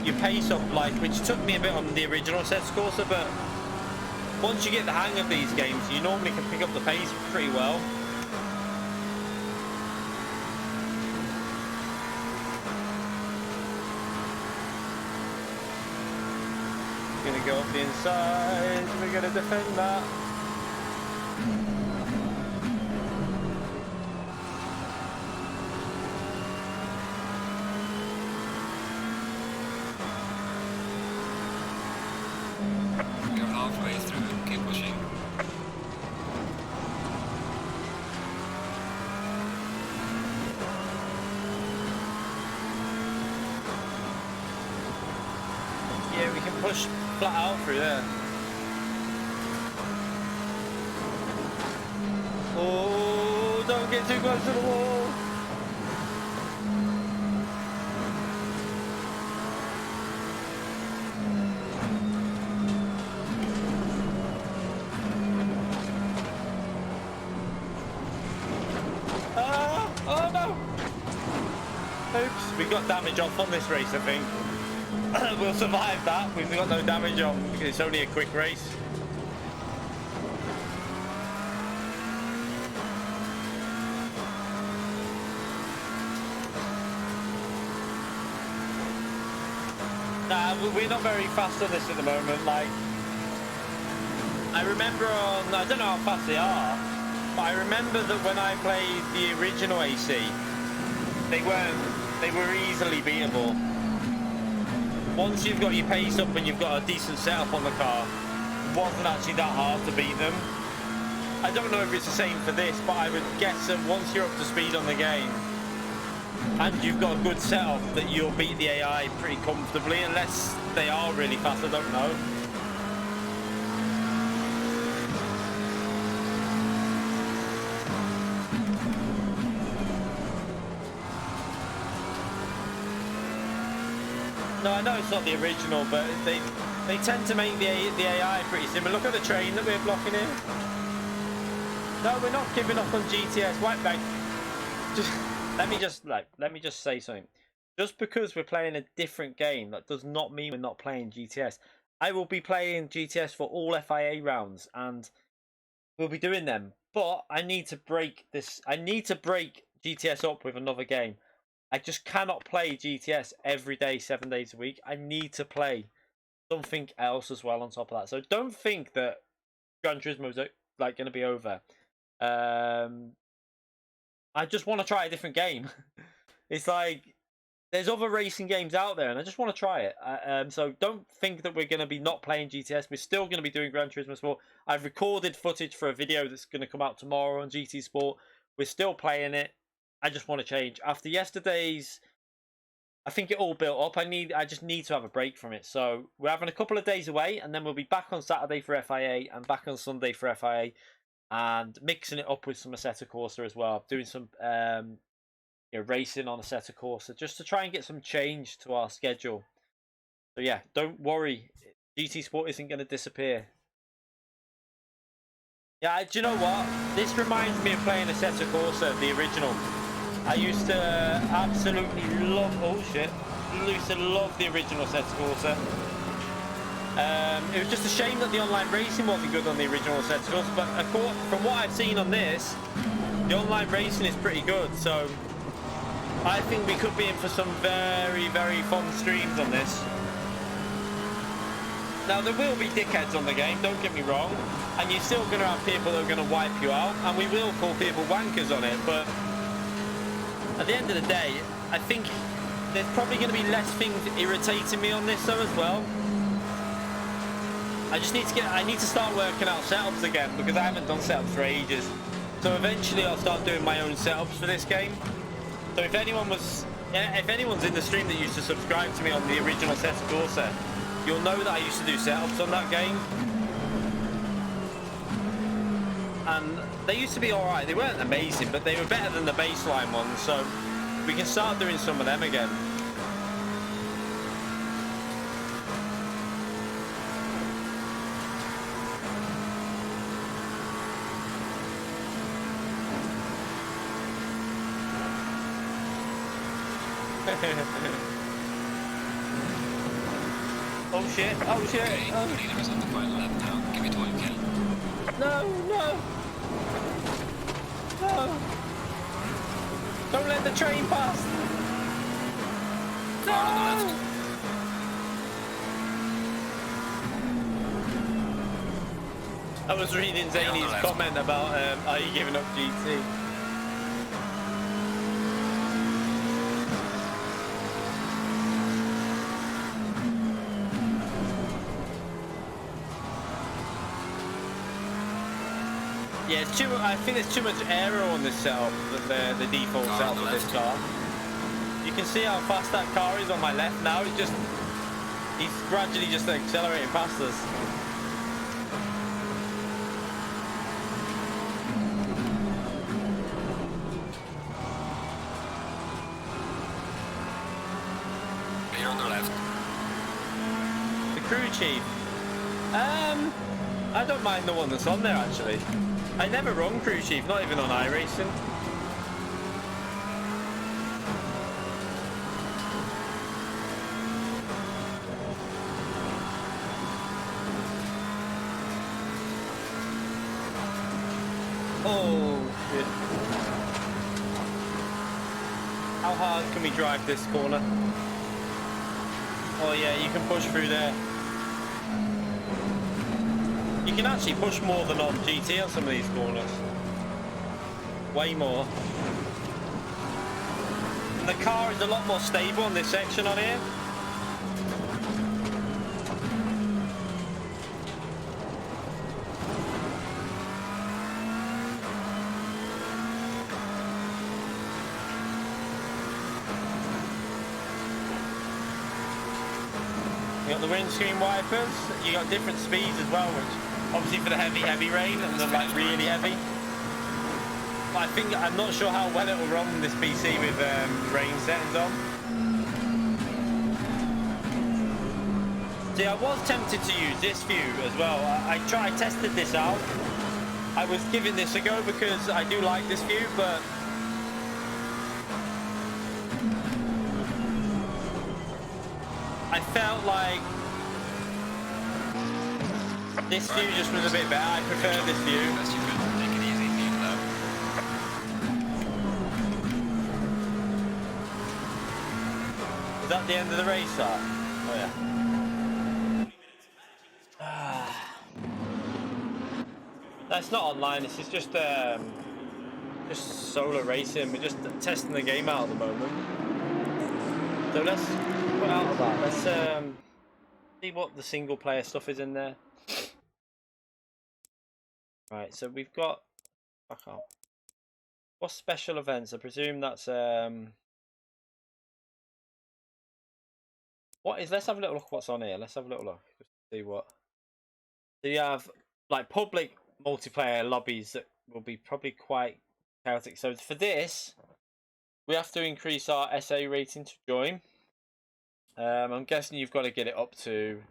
your pace up, like, which took me a bit on the original Assetto Corsa, but once you get the hang of these games, you normally can pick up the pace pretty well. Gonna go up the inside, we're gonna defend that. You're halfway through, keep pushing. Yeah, we can push flat out through there. Oh, don't get too close to the wall. Ah, oh no. Oops, we got damage off on this race, I think. We'll survive that. We've got no damage on because it's only a quick race. Nah, we're not very fast on this at the moment. Like, I remember on, I don't know how fast they are, but I remember that when I played the original AC, they were easily beatable. Once you've got your pace up and you've got a decent setup on the car, it wasn't actually that hard to beat them. I don't know if it's the same for this, but I would guess that once you're up to speed on the game and you've got a good setup, that you'll beat the AI pretty comfortably, unless they are really fast, I don't know. No, I know it's not the original, but they tend to make the AI pretty similar. Look at the train that we're blocking here. No, we're not giving up on GTS. White bank. Just let me just say something. Just because we're playing a different game, that does not mean we're not playing GTS. I will be playing GTS for all FIA rounds, and we'll be doing them. But I need to break this. I need to break GTS up with another game. I just cannot play GTS every day, 7 days a week. I need to play something else as well on top of that. So don't think that Gran Turismo is like going to be over. I just want to try a different game. It's like there's other racing games out there, and I just want to try it. So don't think that we're going to be not playing GTS. We're still going to be doing Gran Turismo Sport. I've recorded footage for a video that's going to come out tomorrow on GT Sport. We're still playing it. I just want to change. After yesterday's, I think it all built up. I just need to have a break from it. So we're having a couple of days away, and then we'll be back on Saturday for FIA and back on Sunday for FIA, and mixing it up with some Assetto Corsa as well. Doing some racing on Assetto Corsa just to try and get some change to our schedule. So yeah, don't worry. GT Sport isn't going to disappear. Yeah, do you know what? This reminds me of playing Assetto Corsa, the original. I used to absolutely love, oh shit, I used to love the original Assetto Corsa. It was just a shame that the online racing wasn't good on the original Assetto Corsa, but from what I've seen on this, the online racing is pretty good, so I think we could be in for some very, very fun streams on this. Now, there will be dickheads on the game, don't get me wrong, and you're still going to have people that are going to wipe you out, and we will call people wankers on it, but at the end of the day, I think there's probably going to be less things irritating me on this though as well. I just need to I need to start working out setups again because I haven't done setups for ages. So eventually I'll start doing my own setups for this game. So if anyone's in the stream that used to subscribe to me on the original Assetto Corsa, you'll know that I used to do setups on that game. And they used to be alright. They weren't amazing, but they were better than the baseline ones. So we can start doing some of them again. Oh shit, oh shit. Okay, Oh. leader is on the final lap now. Give it all you can. No, no. No. Don't let the train pass. Car on the left. I was reading Zany's comment about are you giving up GT? Yeah, it's too. I think there's too much aero on this setup, the default setup of this car. You can see how fast that car is on my left now. He's gradually just accelerating past us. Clear on the left. The crew chief. I don't mind the one that's on there actually. I never run crew chief, not even on iRacing. Oh shit. How hard can we drive this corner? Oh yeah, you can push through there. You can actually push more than on GT on some of these corners. Way more. And the car is a lot more stable on this section on here. You got the windscreen wipers. You got different speeds as well, which obviously for the heavy rain and the like really heavy. But I'm not sure how well it will run this PC with rain settings on. See, I was tempted to use this view as well. I tested this out. I was giving this a go because I do like this view, but I felt like this view just was a bit better. I prefer this view. Best you could. Take it easy, keep low. Is that the end of the race start? Oh yeah. That's not online. This is just solo racing. We're just testing the game out at the moment. So let's put out of that. Let's see what the single player stuff is in there. Right, so we've got back up. What's special events? I presume that's what is, let's have a little look what's on here. Let's have a little look. Just see what. So you have like public multiplayer lobbies that will be probably quite chaotic. So for this, we have to increase our SA rating to join. I'm guessing you've got to get it up to,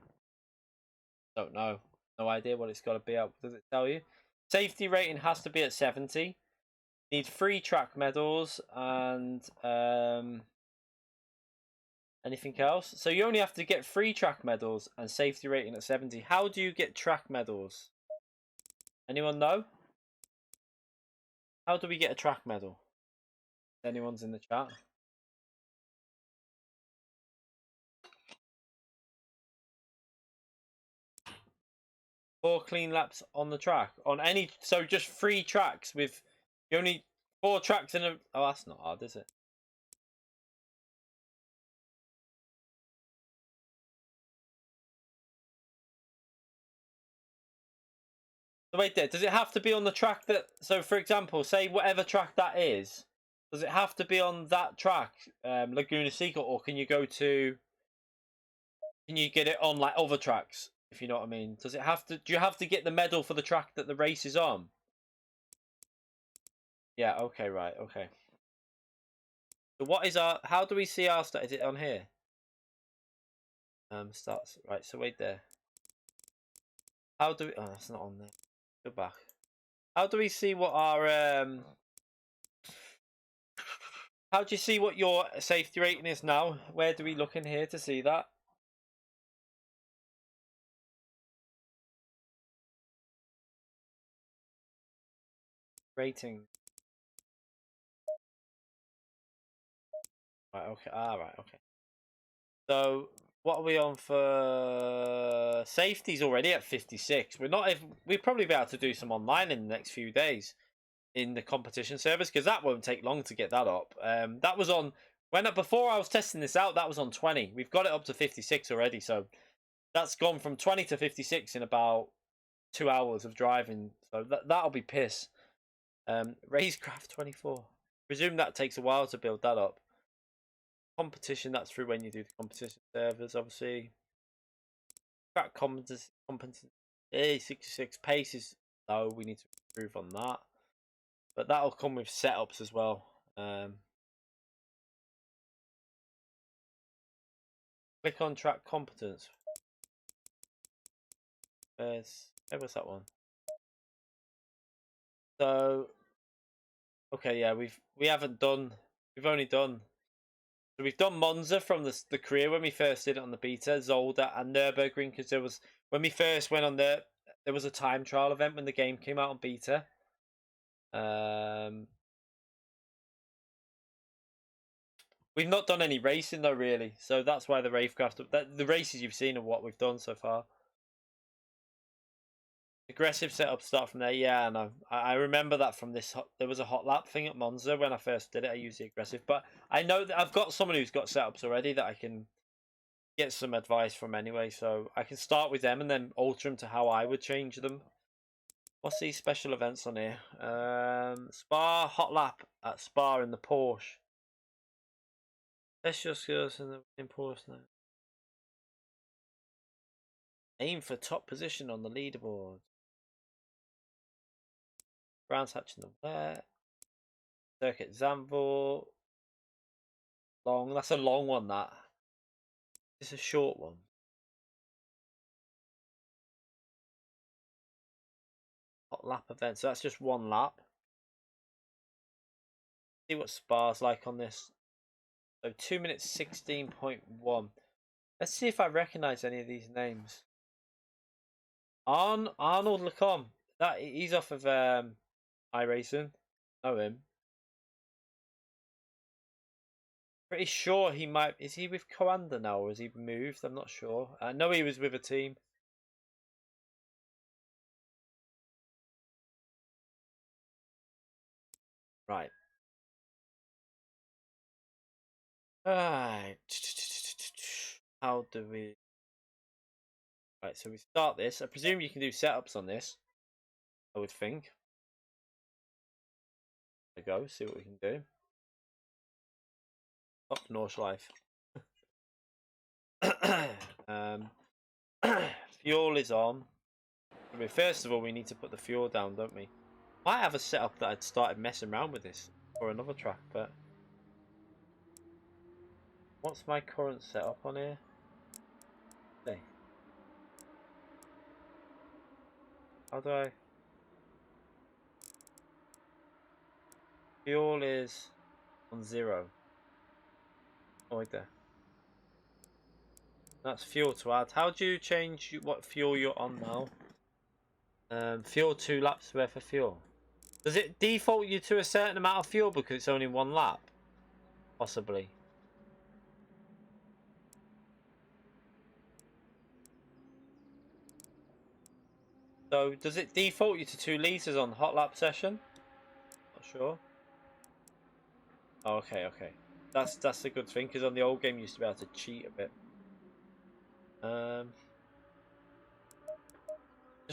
don't know, no idea what it's got to be at. Does it tell you? Safety rating has to be at 70. Need 3 track medals and anything else. So you only have to get 3 track medals and safety rating at 70. How do you get track medals? Anyone know? How do we get a track medal? Anyone's in the chat? Four clean laps on the track. On any, so just 3 tracks with, you only 4 tracks in a, oh that's not hard, is it? So wait there, does it have to be on the track that, so for example, say whatever track that is, does it have to be on that track, Laguna Seca, or can you get it on like other tracks, if you know what I mean? Does it have to, do you have to get the medal for the track that the race is on? Yeah, okay, right, okay. So what is our, how do we see our start? Is it on here? Starts, right, so wait there. How do we, oh, that's not on there. Go back. How do we see what our, how do you see what your safety rating is now? Where do we look in here to see that? Rating. Right, okay. Ah, right, okay. So, what are we on for safety's already at 56. We're not even, we'll probably be able to do some online in the next few days in the competition service, because that won't take long to get that up. That was on, before I was testing this out, that was on 20. We've got it up to 56 already, so that's gone from 20 to 56 in about 2 hours of driving. So that'll be piss. Racecraft 24. Presume that takes a while to build that up. Competition, that's through when you do the competition servers, obviously. Track competence, 66 pace is low. We need to improve on that, but that'll come with setups as well. Click on track competence. Where was that one? So, okay, yeah, we've only done. So we've done Monza from the career when we first did it on the beta, Zolder and Nürburgring, because there was, when we first went on there was a time trial event when the game came out on beta. We've not done any racing though, really, so that's why the the races you've seen are what we've done so far. Aggressive setup start from there. Yeah, I know. I remember that from this. There was a hot lap thing at Monza when I first did it. I used the aggressive, but I know that I've got someone who's got setups already that I can get some advice from anyway. So I can start with them and then alter them to how I would change them. What's these special events on here? Spa hot lap at Spa in the Porsche. Test your skills in Porsche now. Aim for top position on the leaderboard. Brands hatching the wet. Circuit Zandvoort. Long. That's a long one, that. It's a short one. Hot lap event. So that's just one lap. See what Spa's like on this. So 2 minutes 16.1. Let's see if I recognise any of these names. Arnold Lacombe. He's off of iRacing. Know him. Pretty sure he might. Is he with Coanda now, or has he moved? I'm not sure. I know he was with a team. Right. Alright. How do we? Right. So we start this. I presume you can do setups on this. I would think. There we go. See what we can do. Up Nordschleife. Fuel is on. I mean, first of all, we need to put the fuel down, don't we? Might have a setup that I'd started messing around with this for another track, but what's my current setup on here? Okay. How do I? Fuel is on 0. Oh, wait there. That's fuel to add. How do you change what fuel you're on now? Fuel 2 laps worth of fuel. Does it default you to a certain amount of fuel because it's only 1 lap? Possibly. So does it default you to 2 litres on hot lap session? Not sure. Oh, okay, okay. That's a good thing, because on the old game you used to be able to cheat a bit.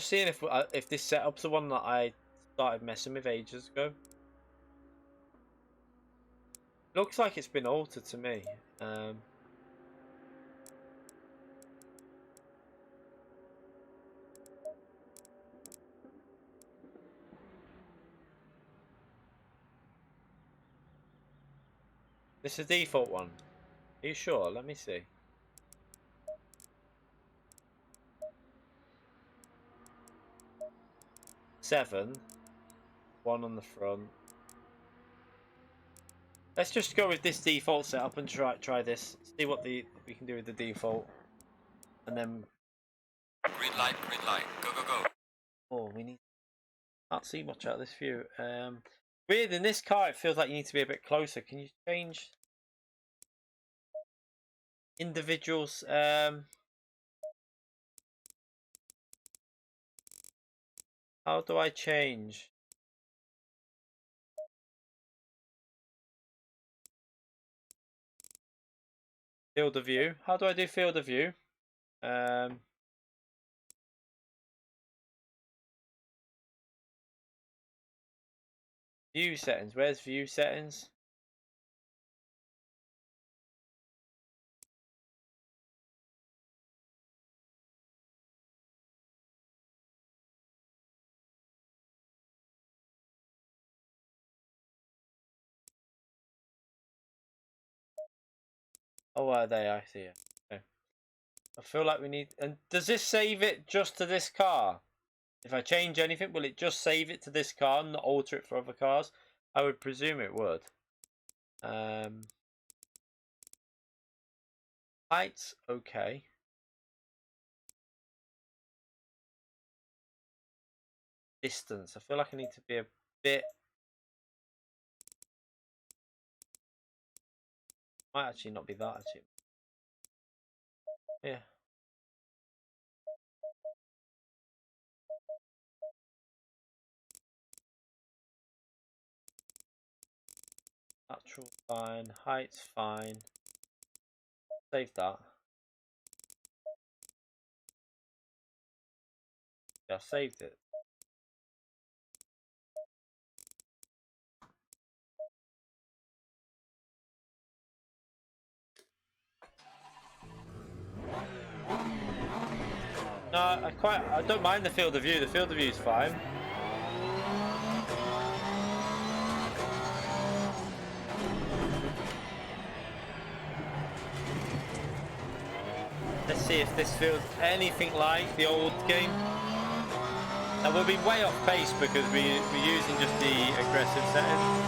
Just seeing if this setup's the one that I started messing with ages ago. Looks like it's been altered to me. This is the default one. Are you sure? Let me see. Seven. One on the front. Let's just go with this default setup and try this. See what we can do with the default, and then. Green light, go, go, go. Oh, we need. Can't see much out of this view. Weird, in this car it feels like you need to be a bit closer. Can you change individuals? How do I change? Field of view. How do I do field of view? View settings. Where's view settings? Oh, there I see it. Okay. I feel like we need. And does this save it just to this car? If I change anything, will it just save it to this car and not alter it for other cars? I would presume it would. Heights, okay. Distance, I feel like I need to be a bit. Might actually not be that actually. Yeah. Natural fine, height's fine. Save that. Yeah, I saved it. No, I don't mind the field of view. The field of view is fine. Let's see if this feels anything like the old game. Now we'll be way off pace because we're using just the aggressive setting.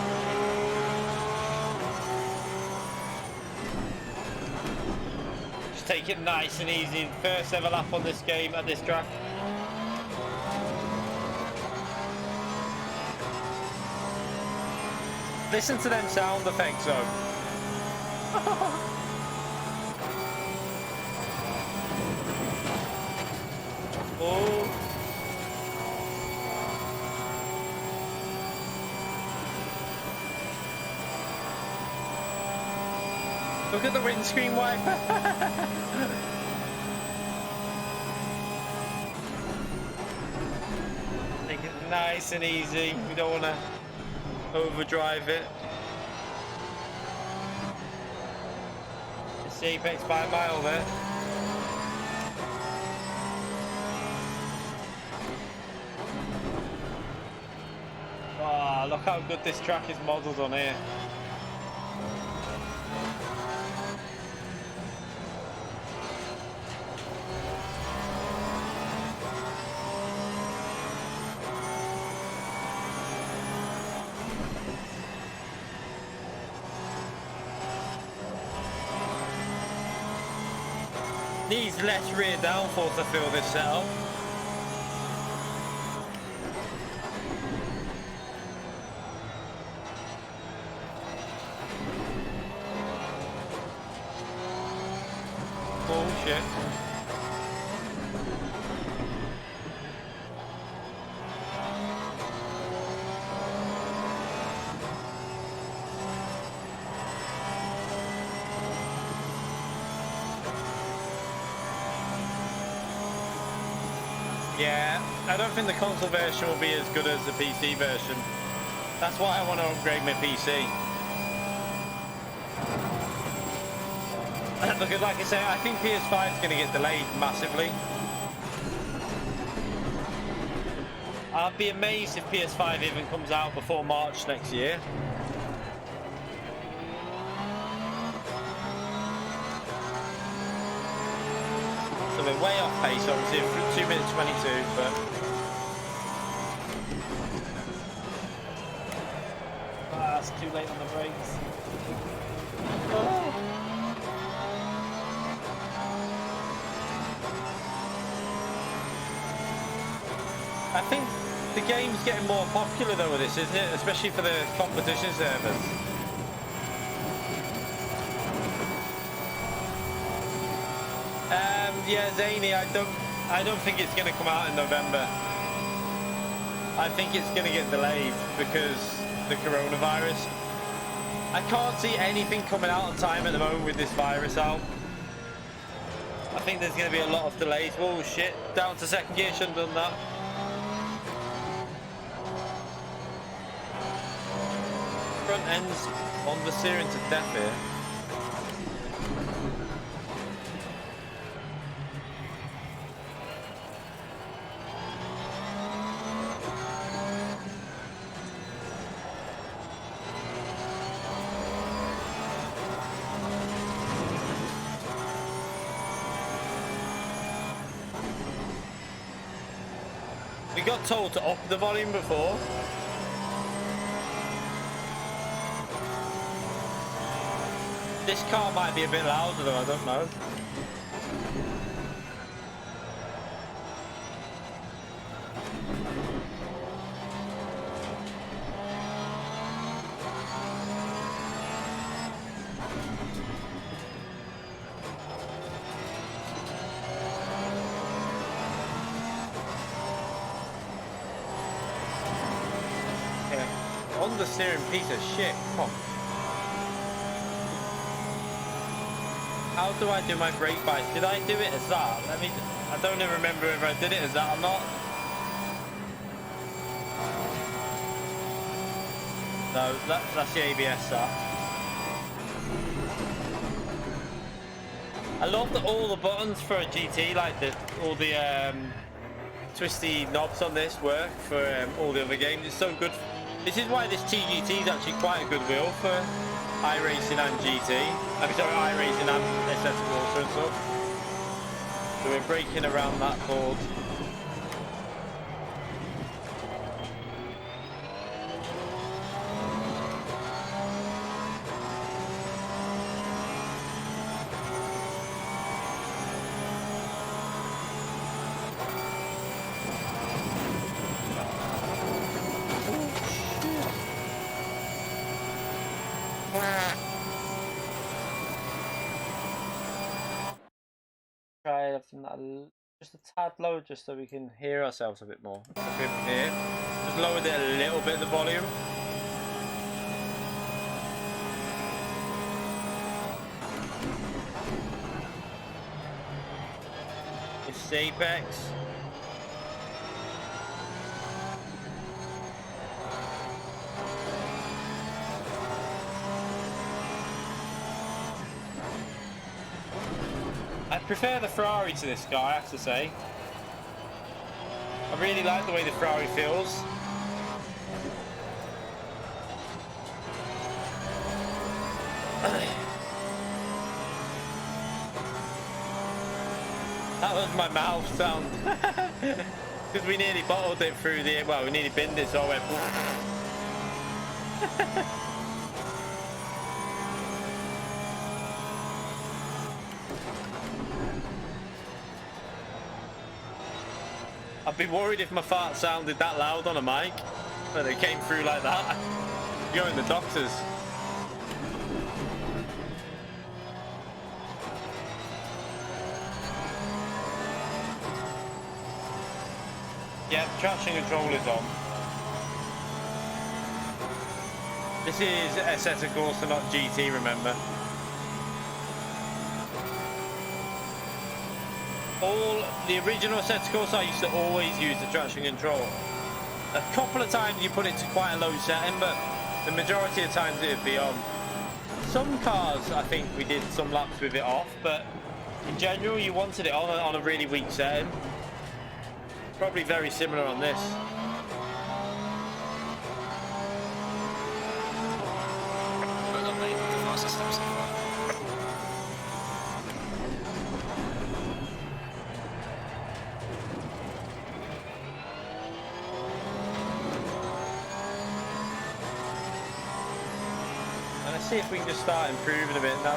Just take it nice and easy. First ever lap on this game at this track. Listen to them sound effects though. Oh. Look at the windscreen wiper. Take it nice and easy. We don't want to overdrive it. It's the apex by a mile there. Oh, look how good this track is modelled on here. Needs less rear downforce to feel this setup. Bullshit. Yeah, I don't think the console version will be as good as the PC version. That's why I want to upgrade my PC. Because like I say, I think PS5 is going to get delayed massively. I'd be amazed if PS5 even comes out before March next year. So we're way off pace, obviously, 2 minutes 22, but... Ah, it's too late on the brakes. Oh. I think the game's getting more popular though with this, isn't it? Especially for the competition servers. Yeah, Zany, I don't think it's going to come out in November. I think it's going to get delayed because the coronavirus. I can't see anything coming out on time at the moment with this virus out. I think there's going to be a lot of delays. Oh shit, down to second gear, shouldn't have done that. Front ends on the steering to death here. We got told to up the volume before. This car might be a bit louder though, I don't know. On the steering, piece of shit. Come on. How do I do my brake bias? Did I do it as that? I don't even remember if I did it as that or not. No, that's the ABS that. I love all the buttons for a GT, like all the twisty knobs on this work for all the other games. It's so good. This is why this T-GT is actually quite a good wheel for iRacing and GT. I mean, sorry, iRacing and Assetto Corsa and stuff. So we're braking around that board. Try everything that just a tad lower, just so we can hear ourselves a bit more. Here, just lowered it a little bit, the volume. It's Apex. I prefer the Ferrari to this car, I have to say. I really like the way the Ferrari feels. That was my mouth sound. Because we nearly bottled it through the... Well, we nearly binned it, so I went... I'd be worried if my fart sounded that loud on a mic, but it came through like that. You're in the doctors. Yeah, traction control is on. This is Assetto Corsa, not GT, remember. all the original Assetto Corsa, I used to always use the traction control. A couple of times you put it to quite a low setting, but the majority of times it would be on. Some cars, I think we did some laps with it off, but in general you wanted it on a really weak setting. Probably very similar on this. Well done, mate. The fastest step so far. And let's see if we can just start improving a bit now.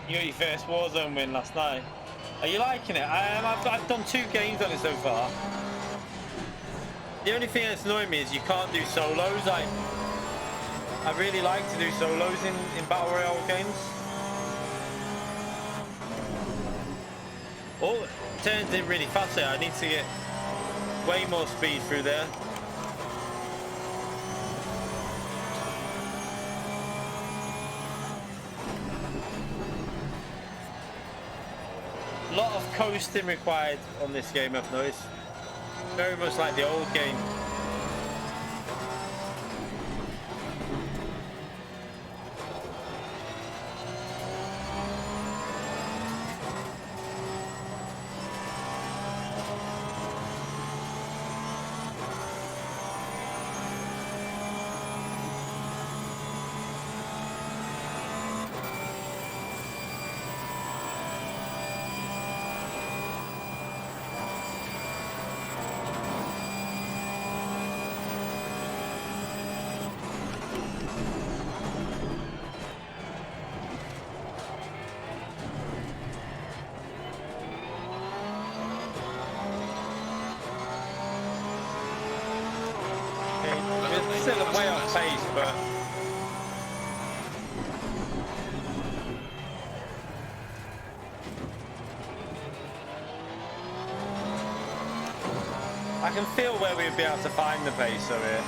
You got your first Warzone win last night. Are you liking it? I've done 2 games on it so far. The only thing that's annoying me is you can't do solos. I really like to do solos in Battle Royale games. Oh, it turns in really fast there. I need to get way more speed through there. A lot of coasting required on this game, I've noticed. Very much like the old game. Still way off pace, but I can feel where we'd be able to find the pace over here.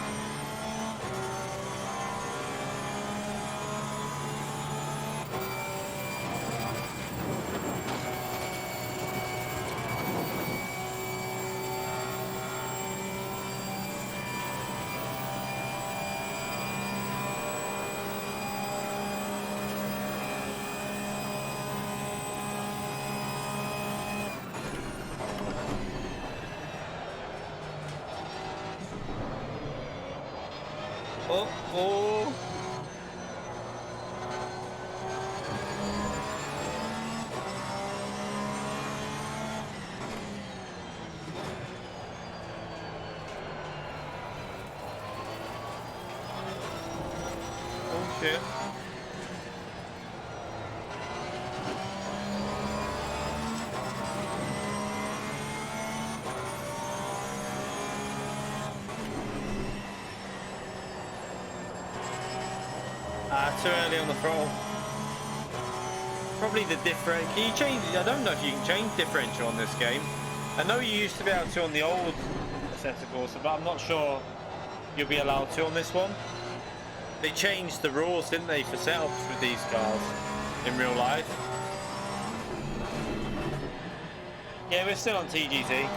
Oh, oh. Oh shit. Too early on the throttle. Probably the differential. Can you change? I don't know if you can change differential on this game. I know you used to be able to on the old Assetto Corsa, but I'm not sure you'll be allowed to on this one. They changed the rules, didn't they, for setups with these cars in real life? Yeah, we're still on TGT.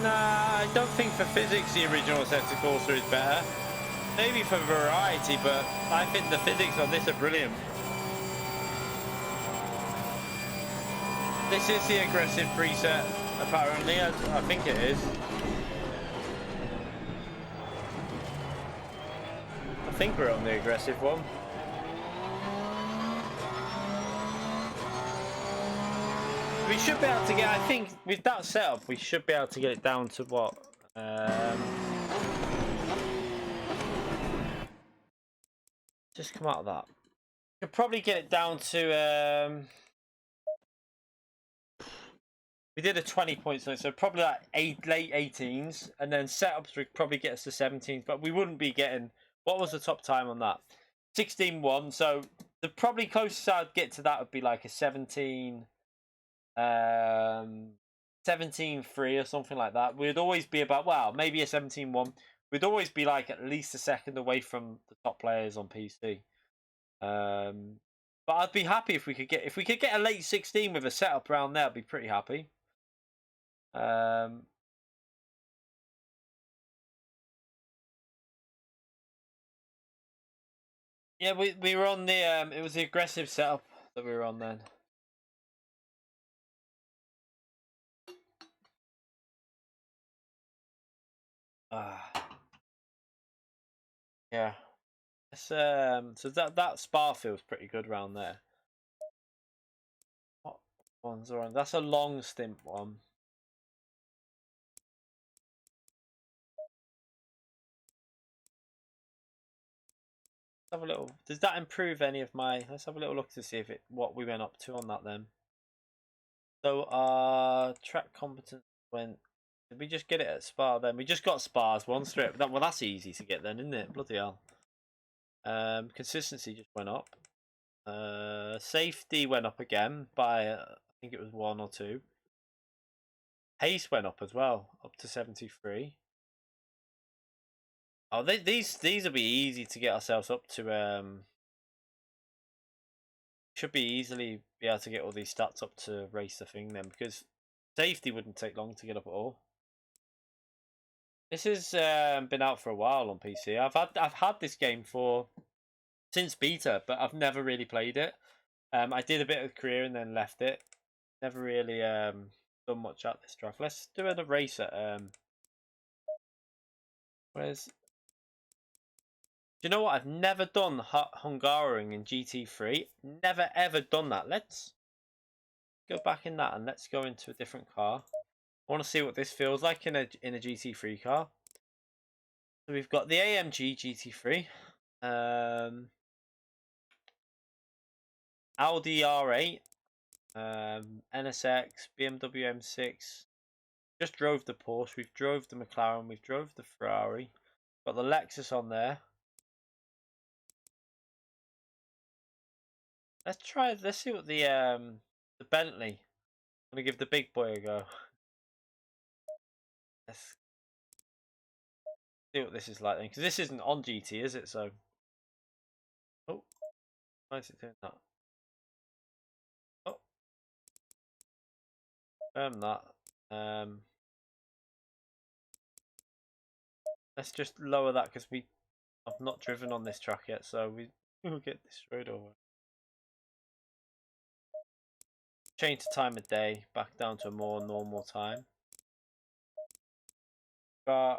Nah, I don't think for physics the original Assetto Corsa is better. Maybe for variety, but I think the physics on this are brilliant. This is the aggressive preset, apparently. I think it is. I think we're on the aggressive one. We should be able to get, I think, with that setup, we should be able to get it down to what? Just come out of that. Could probably get it down to, we did a 20 point, so probably like late 18s, and then setups would probably get us to 17s, but we wouldn't be getting, what was the top time on that? 16.1, so the probably closest I'd get to that would be like a 17... 17.3 or something like that. We'd always be about, well, maybe a 17.1. We'd always be like at least a second away from the top players on PC. But I'd be happy if we could get a late 16 with a setup around there. I'd be pretty happy. Yeah, we were on the it was the aggressive setup that we were on then. Yeah. So that Spa feels pretty good around there. What ones are on? That's a long stint one. Have a little. Does that improve any of my? Let's have a little look to see if what we went up to on that then. So track competence went. Did we just get it at Spa then? We just got Spa's one strip. Well, that's easy to get then, isn't it? Bloody hell. Consistency just went up. Safety went up again by I think it was 1 or 2. Pace went up as well, up to 73. Oh, these will be easy to get ourselves up to. Should be easily be able to get all these stats up to race the thing then, because safety wouldn't take long to get up at all. This has been out for a while on PC. I've had this game since beta, but I've never really played it. I did a bit of career and then left it. Never really done much at this track. Let's do a race at where's. Do you know what? I've never done Hungaroring in GT3. Never ever done that. Let's go back in that and let's go into a different car. I want to see what this feels like in a GT3 car. So we've got the AMG GT3, Audi R8, NSX, BMW M6. Just drove the Porsche. We've drove the McLaren. We've drove the Ferrari. Got the Lexus on there. Let's see what the Bentley. I'm gonna give the big boy a go. Let's see what this is like then, because this isn't on GT, is it? So, oh, why is it doing that? Oh, that. Let's just lower that because I've not driven on this track yet, so we will get destroyed over. Change the time of day back down to a more normal time. The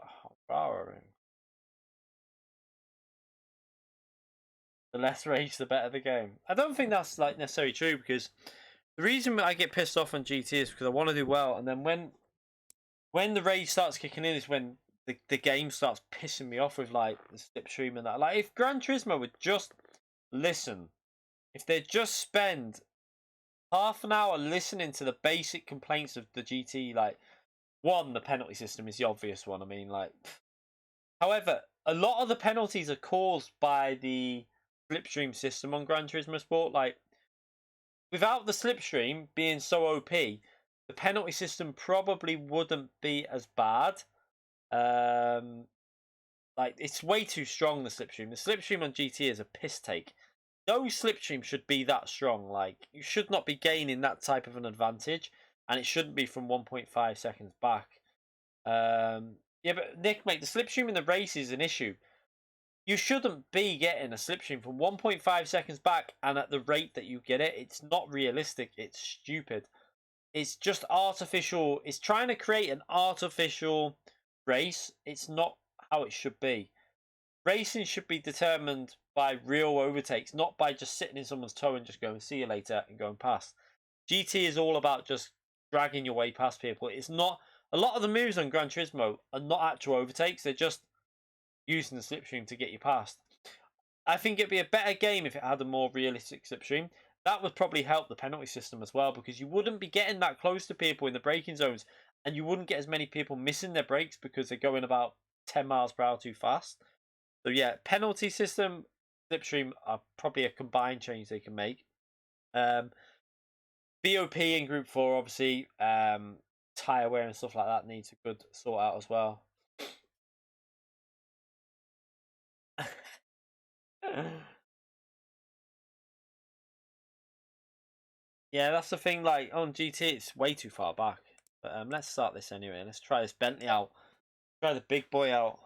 less race, the better the game. I don't think that's like necessarily true, because the reason I get pissed off on GT is because I want to do well, and then when the rage starts kicking in is when the game starts pissing me off with like the slipstream and that. Like if Gran Turismo would just listen, if they'd just spend half an hour listening to the basic complaints of the GT, like one, the penalty system is the obvious one. I mean, like, however, a lot of the penalties are caused by the slipstream system on Gran Turismo Sport. Like, without the slipstream being so OP, the penalty system probably wouldn't be as bad. Like, it's way too strong, the slipstream. The slipstream on GT is a piss take. No slipstream should be that strong. Like, you should not be gaining that type of an advantage, and it shouldn't be from 1.5 seconds back. Yeah, but Nick, mate, the slipstream in the race is an issue. You shouldn't be getting a slipstream from 1.5 seconds back and at the rate that you get it. It's not realistic. It's stupid. It's just artificial. It's trying to create an artificial race. It's not how it should be. racing should be determined by real overtakes, not by just sitting in someone's toe and just going, see you later, and going past. GT is all about just dragging your way past people. It's not, a lot of the moves on Gran Turismo are not actual overtakes, they're just using the slipstream to get you past. I think it'd be a better game if it had a more realistic slipstream. That would probably help the penalty system as well, because you wouldn't be getting that close to people in the braking zones, and you wouldn't get as many people missing their brakes because they're going about 10 miles per hour too fast. So yeah, penalty system, slipstream are probably a combined change they can make. BOP in Group 4, obviously, tyre wear and stuff like that needs a good sort out as well. Yeah, that's the thing, like, on GT, it's way too far back. But let's start this anyway. Let's try this Bentley out. Try the big boy out.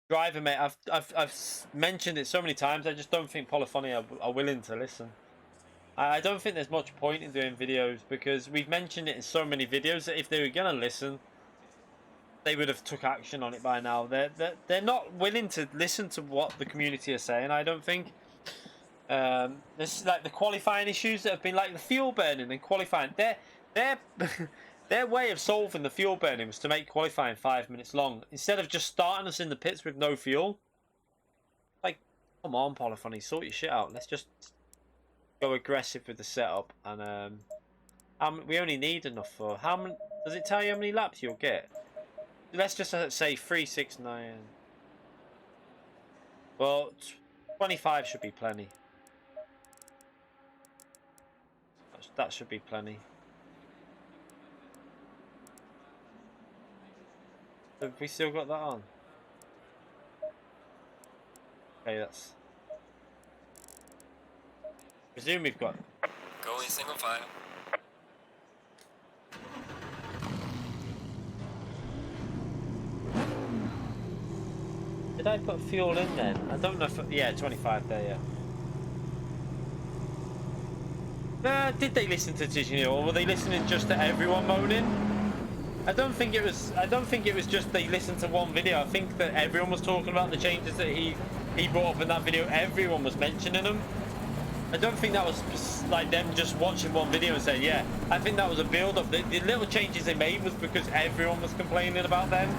Driver, mate, I've mentioned it so many times, I just don't think Polyphony are willing to listen. I don't think there's much point in doing videos, because we've mentioned it in so many videos that if they were going to listen, they would have took action on it by now. They're not willing to listen to what the community are saying, I don't think. This is like the qualifying issues that have been, like the fuel burning and qualifying. Their way of solving the fuel burning was to make qualifying 5 minutes long instead of just starting us in the pits with no fuel. Like, come on, Polyphony, sort your shit out. Let's just go aggressive with the setup, and we only need enough for how many? Does it tell you how many laps you'll get? Let's just say 369. Well, 25 should be plenty. That should be plenty. Have we still got that on? Okay, that's... Presume we've got... Going single file. Did I put fuel in then? I don't know if... Yeah, 25 there, yeah. Did they listen to Tijanil, or were they listening just to everyone moaning? I don't think it was just they listened to one video. I think that everyone was talking about the changes that he brought up in that video. Everyone was mentioning them. I don't think that was like them just watching one video and saying, yeah. I think that was a build-up. The little changes they made was because everyone was complaining about them.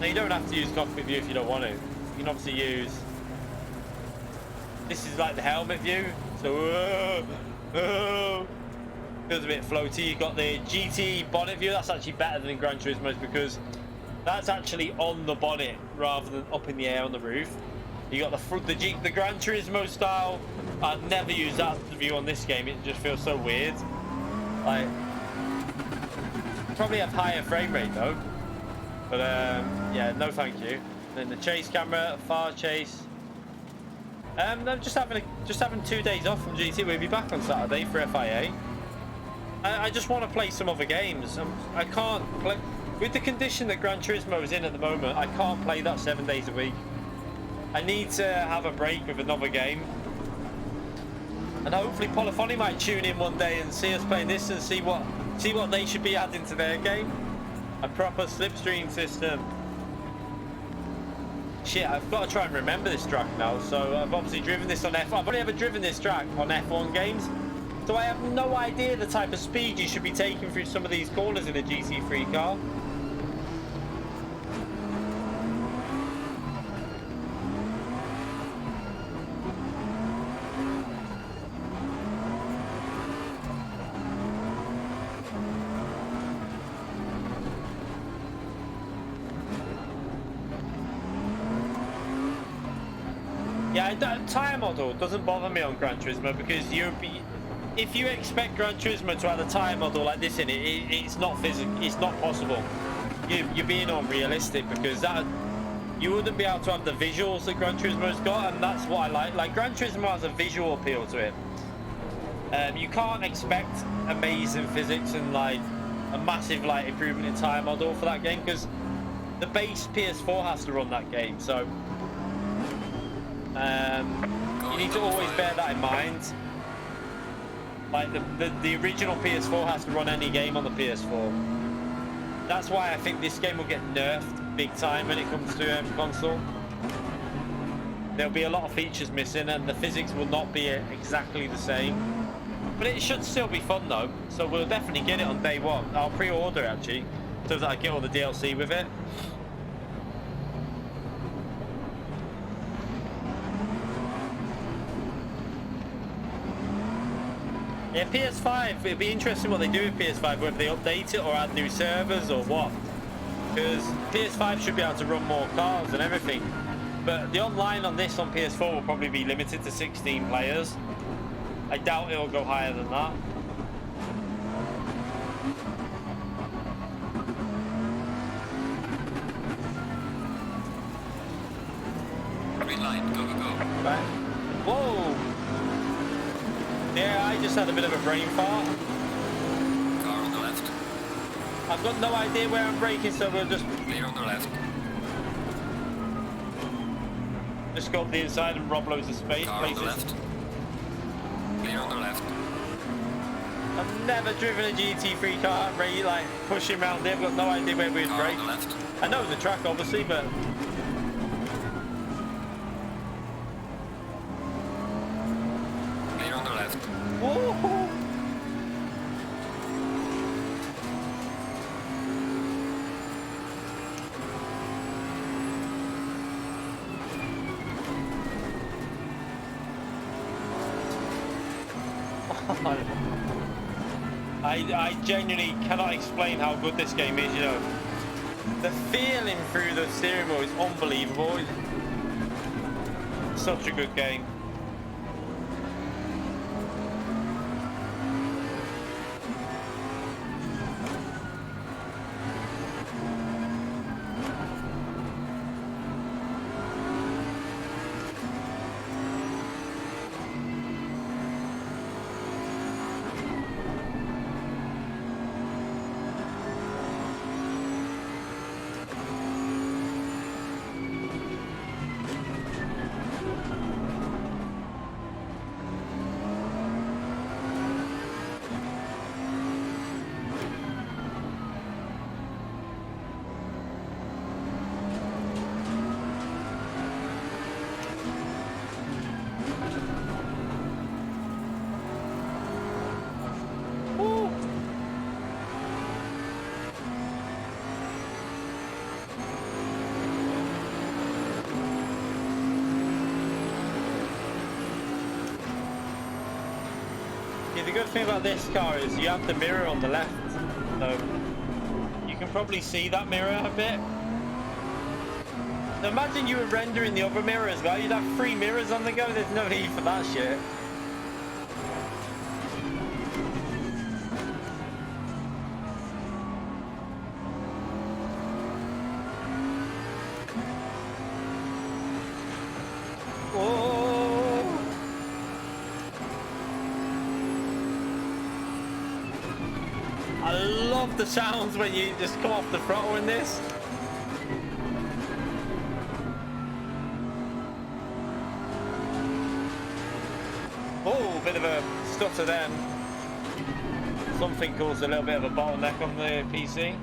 Now, you don't have to use cockpit view if you don't want to. You can obviously use... This is like the helmet view. So, feels a bit floaty. You've got the GT bonnet view. That's actually better than in Gran Turismo's because that's actually on the bonnet rather than up in the air on the roof. You got the Gran Turismo style. I'd never use that view on this game. It just feels so weird. Like, probably have higher frame rate though. But yeah, no thank you. Then the chase camera, far chase. I'm just having 2 days off from GT. We'll be back on Saturday for FIA. I just want to play some other games. I can't play with the condition that Gran Turismo is in at the moment. I can't play that 7 days a week. I need to have a break with another game, and hopefully Polyphony might tune in one day and see us playing this and see what they should be adding to their game. A proper slipstream system. Shit, I've got to try and remember this track now. So I've obviously driven this on F1. I've only ever driven this track on F1 games. So I have no idea the type of speed you should be taking through some of these corners in a GT3 car. Yeah, tyre model doesn't bother me on Gran Turismo because if you expect Gran Turismo to have a tyre model like this in it, it's not physical. It's not possible. You're being unrealistic because you wouldn't be able to have the visuals that Gran Turismo's got, and that's what I like. Like, Gran Turismo has a visual appeal to it. You can't expect amazing physics and like a massive like improvement in tyre model for that game because the base PS4 has to run that game. So you need to always bear that in mind. Like the original PS4 has to run any game on the PS4. That's why I think this game will get nerfed big time when it comes to console. There'll be a lot of features missing and the physics will not be exactly the same. But it should still be fun though, so we'll definitely get it on day one. I'll pre-order actually, so that I get all the DLC with it. Yeah, PS5, it'd be interesting what they do with PS5, whether they update it or add new servers or what. Because PS5 should be able to run more cars and everything. But the online on this on PS4 will probably be limited to 16 players. I doubt it'll go higher than that. Green light, go, go, go. Right. Whoa! Yeah, I just had a bit of a brain fart. Car on the left. I've got no idea where I'm braking, so we'll just Clear on the left. go up the inside and rob loads of space. Car on the left. Clear on the left. I've never driven a GT3 car, really, like pushing around there. I've got no idea where we'd Car brake. on the left. I know the track, obviously, but Clear on the left. whoa! I genuinely cannot explain how good this game is, you know. The feeling through the steering wheel is unbelievable. It's such a good game. The good thing about this car is you have the mirror on the left, so you can probably see that mirror a bit. Now imagine you were rendering the other mirror as well, you'd have 3 mirrors on the go, there's no need for that shit. The sounds when you just come off the throttle in this. Oh, bit of a stutter then. Something caused a little bit of a bottleneck on the PC.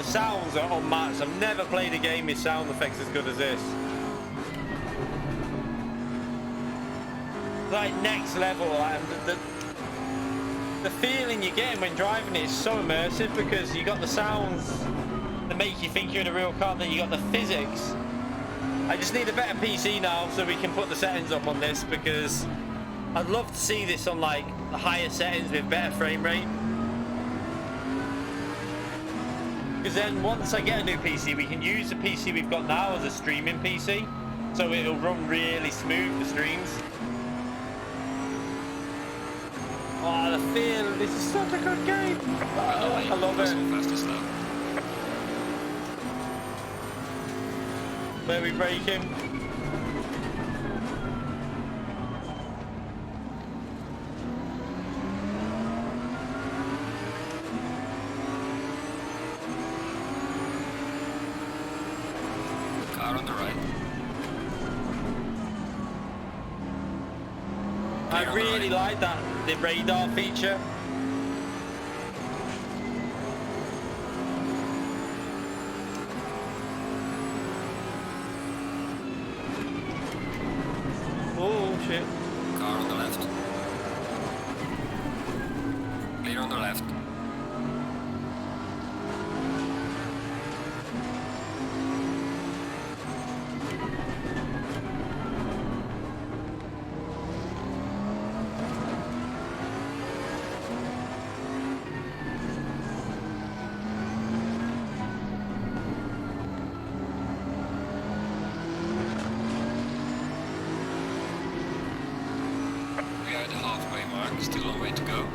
Sounds are unmatched. I've never played a game with sound effects as good as this. Like next level, like the feeling you're getting when driving it is so immersive because you got the sounds that make you think you're in a real car, then you got the physics. I just need a better PC now so we can put the settings up on this because I'd love to see this on like the higher settings with better frame rate. Because then once I get a new PC, we can use the PC we've got now as a streaming PC. So it'll run really smooth for streams. Oh, the feel, this is such a good game. Oh, I love it. Fastest lap. Where are we braking? Car on the right. I really like that, the radar feature. Oh shit. Car on the left. Clear on the left. We are at the halfway mark, still a long way to go.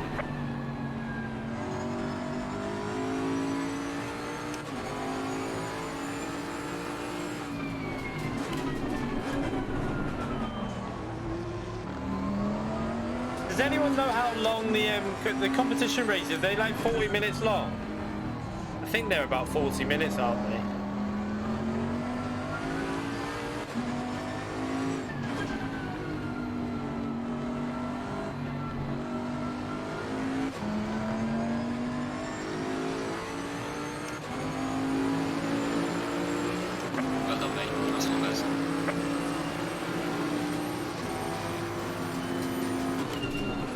Does anyone know how long the competition races? Are they like 40 minutes long? I think they're about 40 minutes, aren't they? Well done, mate. That's not best.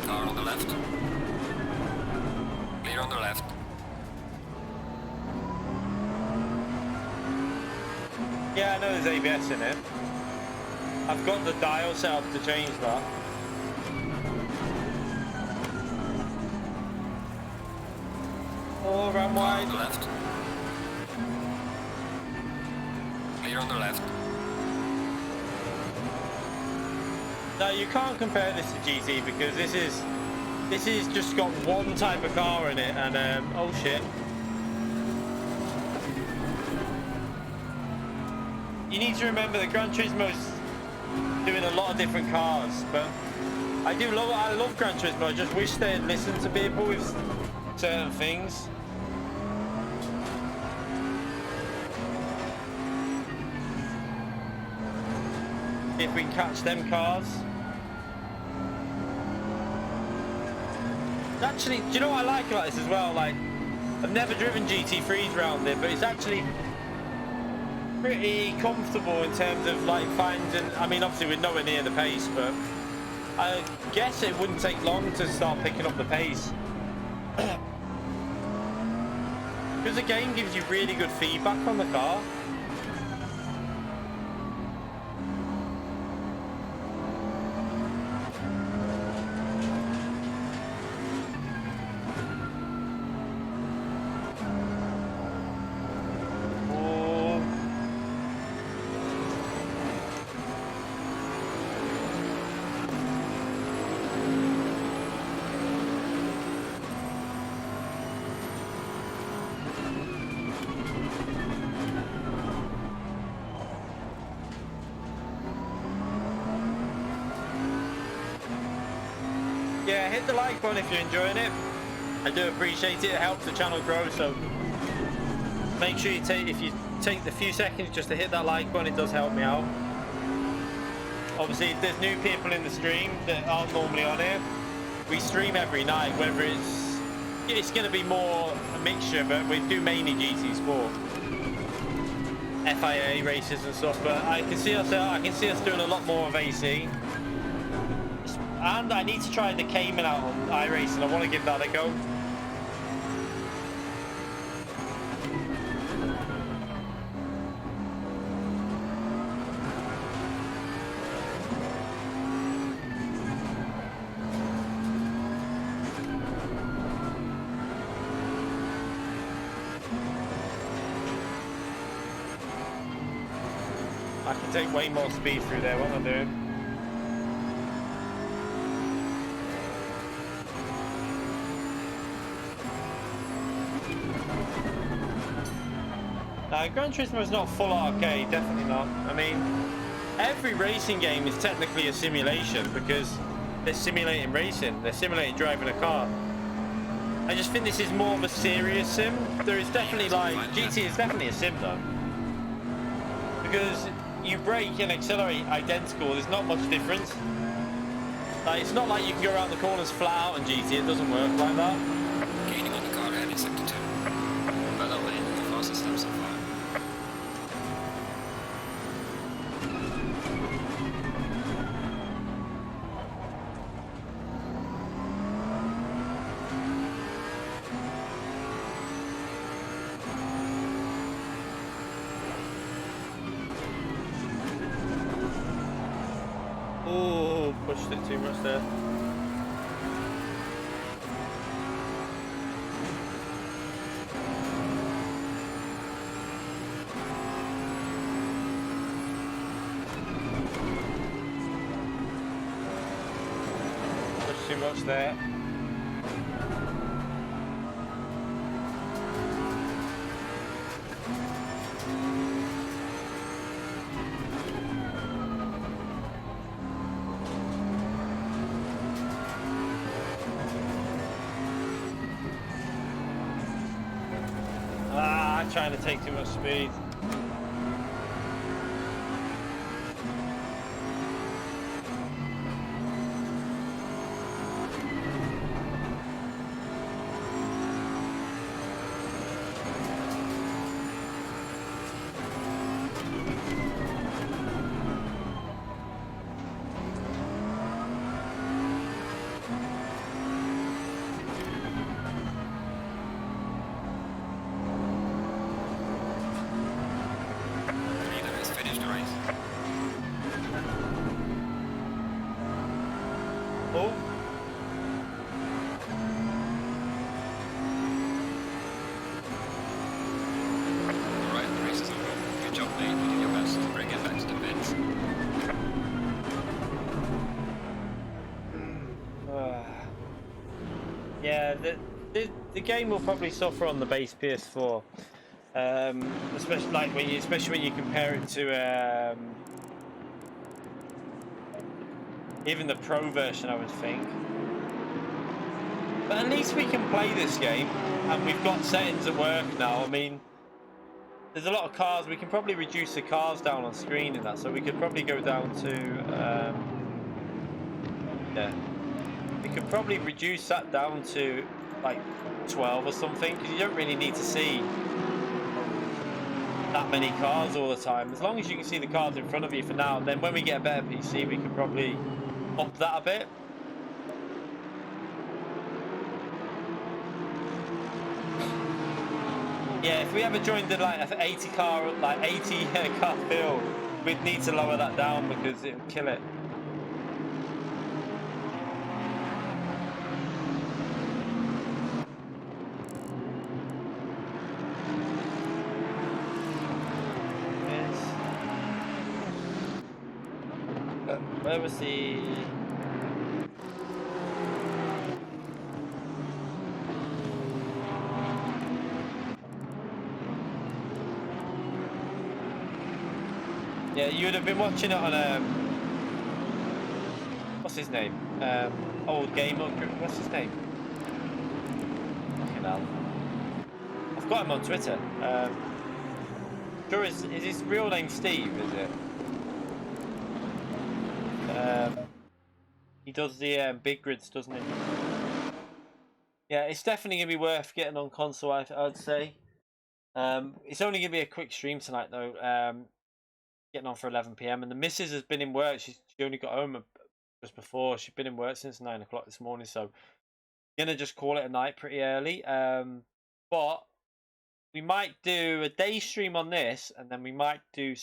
Car on the left. Clear on the left. Yeah, I know there's ABS in it. I've got the dial set up to change that. Oh, run Car on wide. the left. Clear on the left. No, you can't compare this to GT because this is just got one type of car in it, and oh shit. You need to remember that Gran Turismo's doing a lot of different cars, but I love Gran Turismo. I just wish they'd listen to people with certain things. If we can catch them cars. Actually, do you know what I like about this as well? Like, I've never driven GT3s around it, but it's actually pretty comfortable in terms of like finding. I mean, obviously we're nowhere near the pace, but I guess it wouldn't take long to start picking up the pace. Because the game gives you really good feedback on the car. Yeah, hit the like button if you're enjoying it. I do appreciate it. It helps the channel grow, so make sure if you take the few seconds just to hit that like button, it does help me out. Obviously, if there's new people in the stream that aren't normally on here, we stream every night, whether it's going to be more a mixture, but we do mainly GT Sport, FIA races and stuff. But I can see us doing a lot more of AC. And I need to try the Cayman out on iRacing. I want to give that a go. I can take way more speed through there. What am I doing? Gran Turismo is not full arcade, definitely not. I mean, every racing game is technically a simulation because they're simulating racing, they're simulating driving a car. I just think this is more of a serious sim. There is definitely like, GT is definitely a sim though. because you brake and accelerate identical. There's not much difference. Like, it's not like you can go around the corners flat out on GT. It doesn't work like that. Gaining on the car ahead in sector 2. Well done, mate. The fastest lap so far. Oh, pushed it too much there. Pushed too much there. Trying to take too much speed. Yeah, the game will probably suffer on the base PS4, especially when you compare it to even the Pro version, I would think. But at least we can play this game, and we've got settings at work now. I mean, there's a lot of cars. We can probably reduce the cars down on screen and that, so we could probably go down to yeah. We could probably reduce that down to like 12 or something, because you don't really need to see that many cars all the time. As long as you can see the cars in front of you for now, and then when we get a better PC, we could probably up that a bit. Yeah, if we ever joined in like an 80 car field, we'd need to lower that down because it would kill it. Where was the... Yeah, you would have been watching it on what's his name? Old gamer. What's his name? Fucking hell. I've got him on Twitter. Sure, is his real name Steve? Is it? He does the big grids, doesn't he? Yeah, it's definitely gonna be worth getting on console, I'd say. It's only gonna be a quick stream tonight though. Getting on for 11 PM, and the missus has been in work. She only got home just before. She's been in work since 9 o'clock this morning, so gonna just call it a night pretty early. But we might do a day stream on this, and then we might do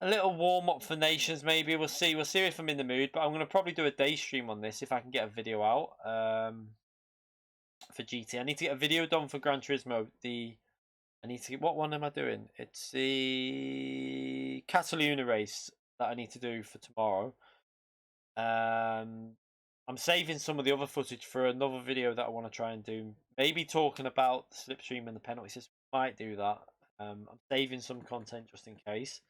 a little warm up for Nations. Maybe we'll see if I'm in the mood. But I'm gonna probably do a day stream on this if I can get a video out for GT. I need to get a video done for Gran Turismo. I need to get, what one am I doing? It's the Cataluna race that I need to do for tomorrow. I'm saving some of the other footage for another video that I want to try and do. Maybe talking about the slipstream and the penalty system. Might do that. I'm saving some content just in case.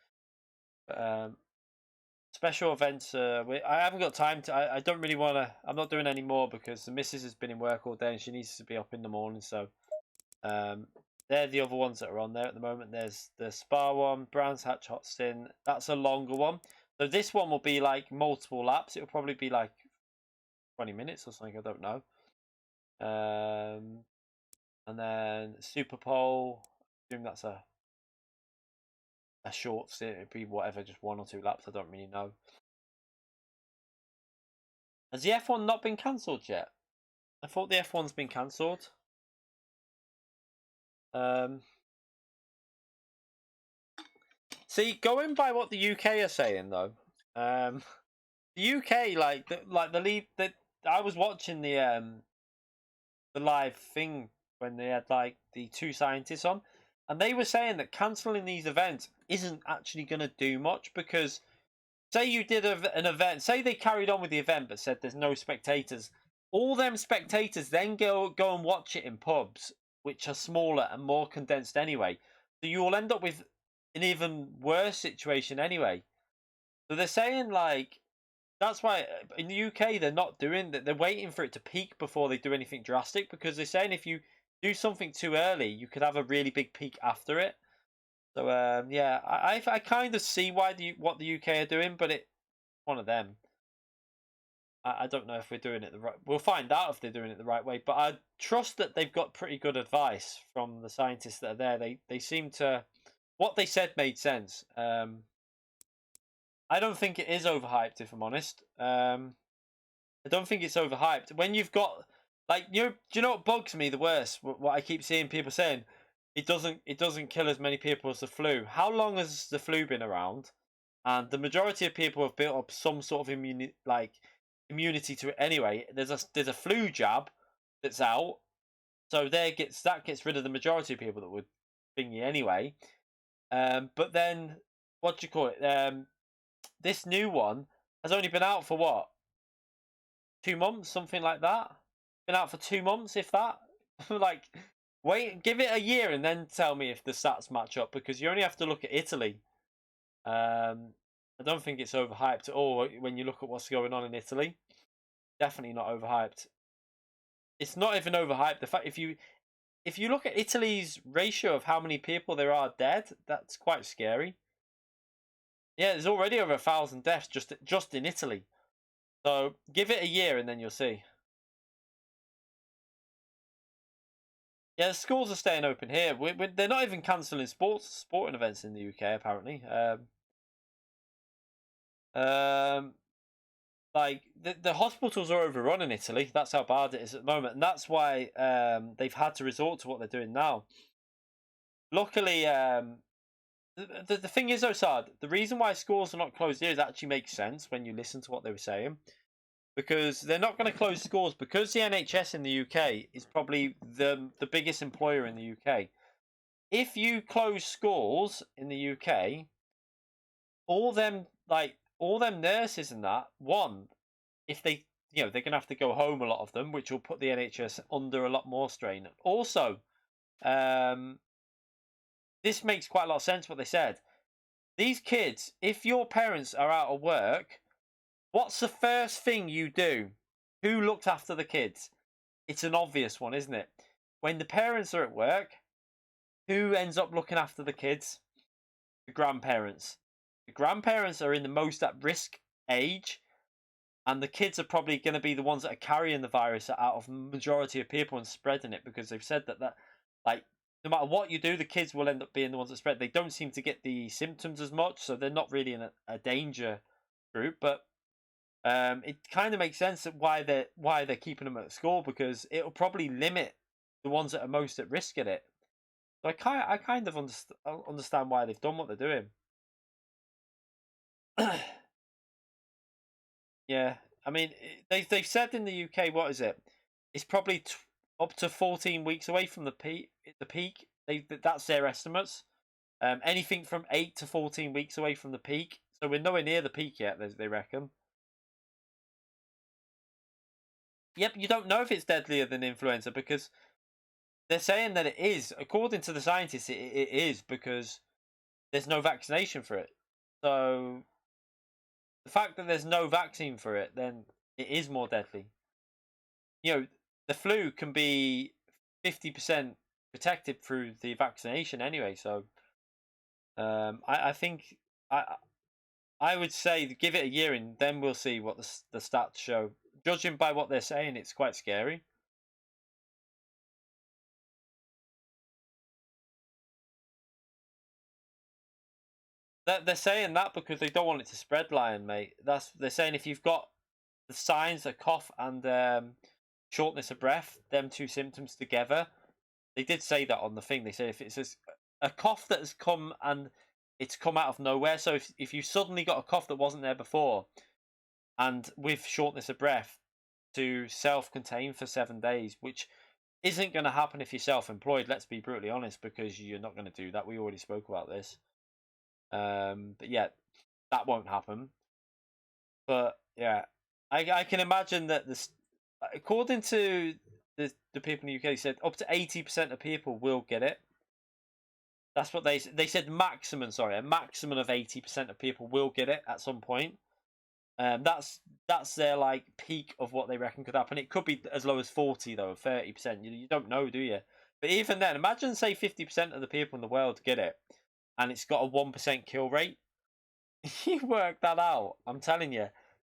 Special events. I haven't got time to. I don't really want to. I'm not doing any more because the missus has been in work all day and she needs to be up in the morning. So they're the other ones that are on there at the moment. There's the Spa one, Brands Hatch Hot Stint. That's a longer one. So this one will be like multiple laps. It'll probably be like 20 minutes or something. I don't know. And then Super Pole. I assume that's a short stint. It'd be whatever, just 1 or 2 laps. I don't really know. Has the F1 not been cancelled yet? I thought the F1's been cancelled. See, going by what the UK are saying though, the UK like the lead that I was watching the live thing when they had like the 2 scientists on, and they were saying that cancelling these events isn't actually going to do much because say you did an event, say they carried on with the event but said there's no spectators, all them spectators then go and watch it in pubs which are smaller and more condensed anyway, so you will end up with an even worse situation anyway. So they're saying like that's why in the UK they're not doing that. They're waiting for it to peak before they do anything drastic because they're saying if you do something too early, you could have a really big peak after it. So yeah, I kind of see why what the UK are doing, but it's one of them. I don't know if we're doing it the right. We'll find out if they're doing it the right way. But I trust that they've got pretty good advice from the scientists that are there. They seem to what they said made sense. I don't think it is overhyped, if I'm honest. I don't think it's overhyped. When you've got like do you know what bugs me the worst? What I keep seeing people saying, it doesn't kill as many people as the flu. How long has the flu been around? And the majority of people have built up some sort of immunity to it anyway. There's a flu jab that's out, so that gets rid of the majority of people that would thingy anyway. But then what do you call it? This new one has only been out for what? 2 months, something like that. Been out for 2 months, if that. Like, wait, give it a year and then tell me if the stats match up because you only have to look at Italy. I don't think it's overhyped at all when you look at what's going on in Italy. Definitely not overhyped. It's not even overhyped. The fact if you look at Italy's ratio of how many people there are dead, that's quite scary. Yeah, there's already over 1,000 deaths just in Italy. So give it a year and then you'll see. Yeah, the schools are staying open here. They're not even cancelling sporting events in the UK apparently. Like the hospitals are overrun in Italy. That's how bad it is at the moment, and that's why they've had to resort to what they're doing now. Luckily, the thing is, Osad, the reason why schools are not closed here actually makes sense when you listen to what they were saying. Because they're not going to close schools because the NHS in the UK is probably the biggest employer in the UK. If you close schools in the UK, all them nurses and that if they they're going to have to go home, a lot of them, which will put the NHS under a lot more strain. Also, this makes quite a lot of sense what they said. These kids, if your parents are out of work, what's the first thing you do? Who looked after the kids? It's an obvious one, isn't it? When the parents are at work, who ends up looking after the kids? The grandparents. The grandparents are in the most at risk age, and the kids are probably going to be the ones that are carrying the virus out of the majority of people and spreading it because they've said that like no matter what you do, the kids will end up being the ones that spread. They don't seem to get the symptoms as much, so they're not really in a danger group. But it kind of makes sense why they're keeping them at school because it'll probably limit the ones that are most at risk at it. So I kind of understand why they've done what they're doing. Yeah, I mean they've said in the UK, what is it? It's probably up to 14 weeks away from the peak. That's their estimates. Anything from 8 to 14 weeks away from the peak. So we're nowhere near the peak yet. They reckon. Yep, you don't know if it's deadlier than influenza because they're saying that it is. According to the scientists, it is because there's no vaccination for it. So the fact that there's no vaccine for it, then it is more deadly. The flu can be 50% protected through the vaccination anyway. So I think I would say give it a year and then we'll see what the stats show. Judging by what they're saying, it's quite scary. They're saying that because they don't want it to spread, Lion, mate. They're saying if you've got the signs of cough and shortness of breath, them two symptoms together. They did say that on the thing. They say if it's a cough that has come and it's come out of nowhere. So if you suddenly got a cough that wasn't there before, and with shortness of breath, to self-contain for 7 days, which isn't going to happen if you're self-employed. Let's be brutally honest, because you're not going to do that. We already spoke about this. But yeah, that won't happen. But yeah, I can imagine that this, according to the people in the UK, said up to 80% of people will get it. That's what they said. Maximum, sorry, a maximum of 80% of people will get it at some point. That's their like peak of what they reckon could happen. It could be as low as 40 though, 30%. You don't know, do you? But even then, imagine say 50% of the people in the world get it, and it's got a 1% kill rate. You work that out. I'm telling you,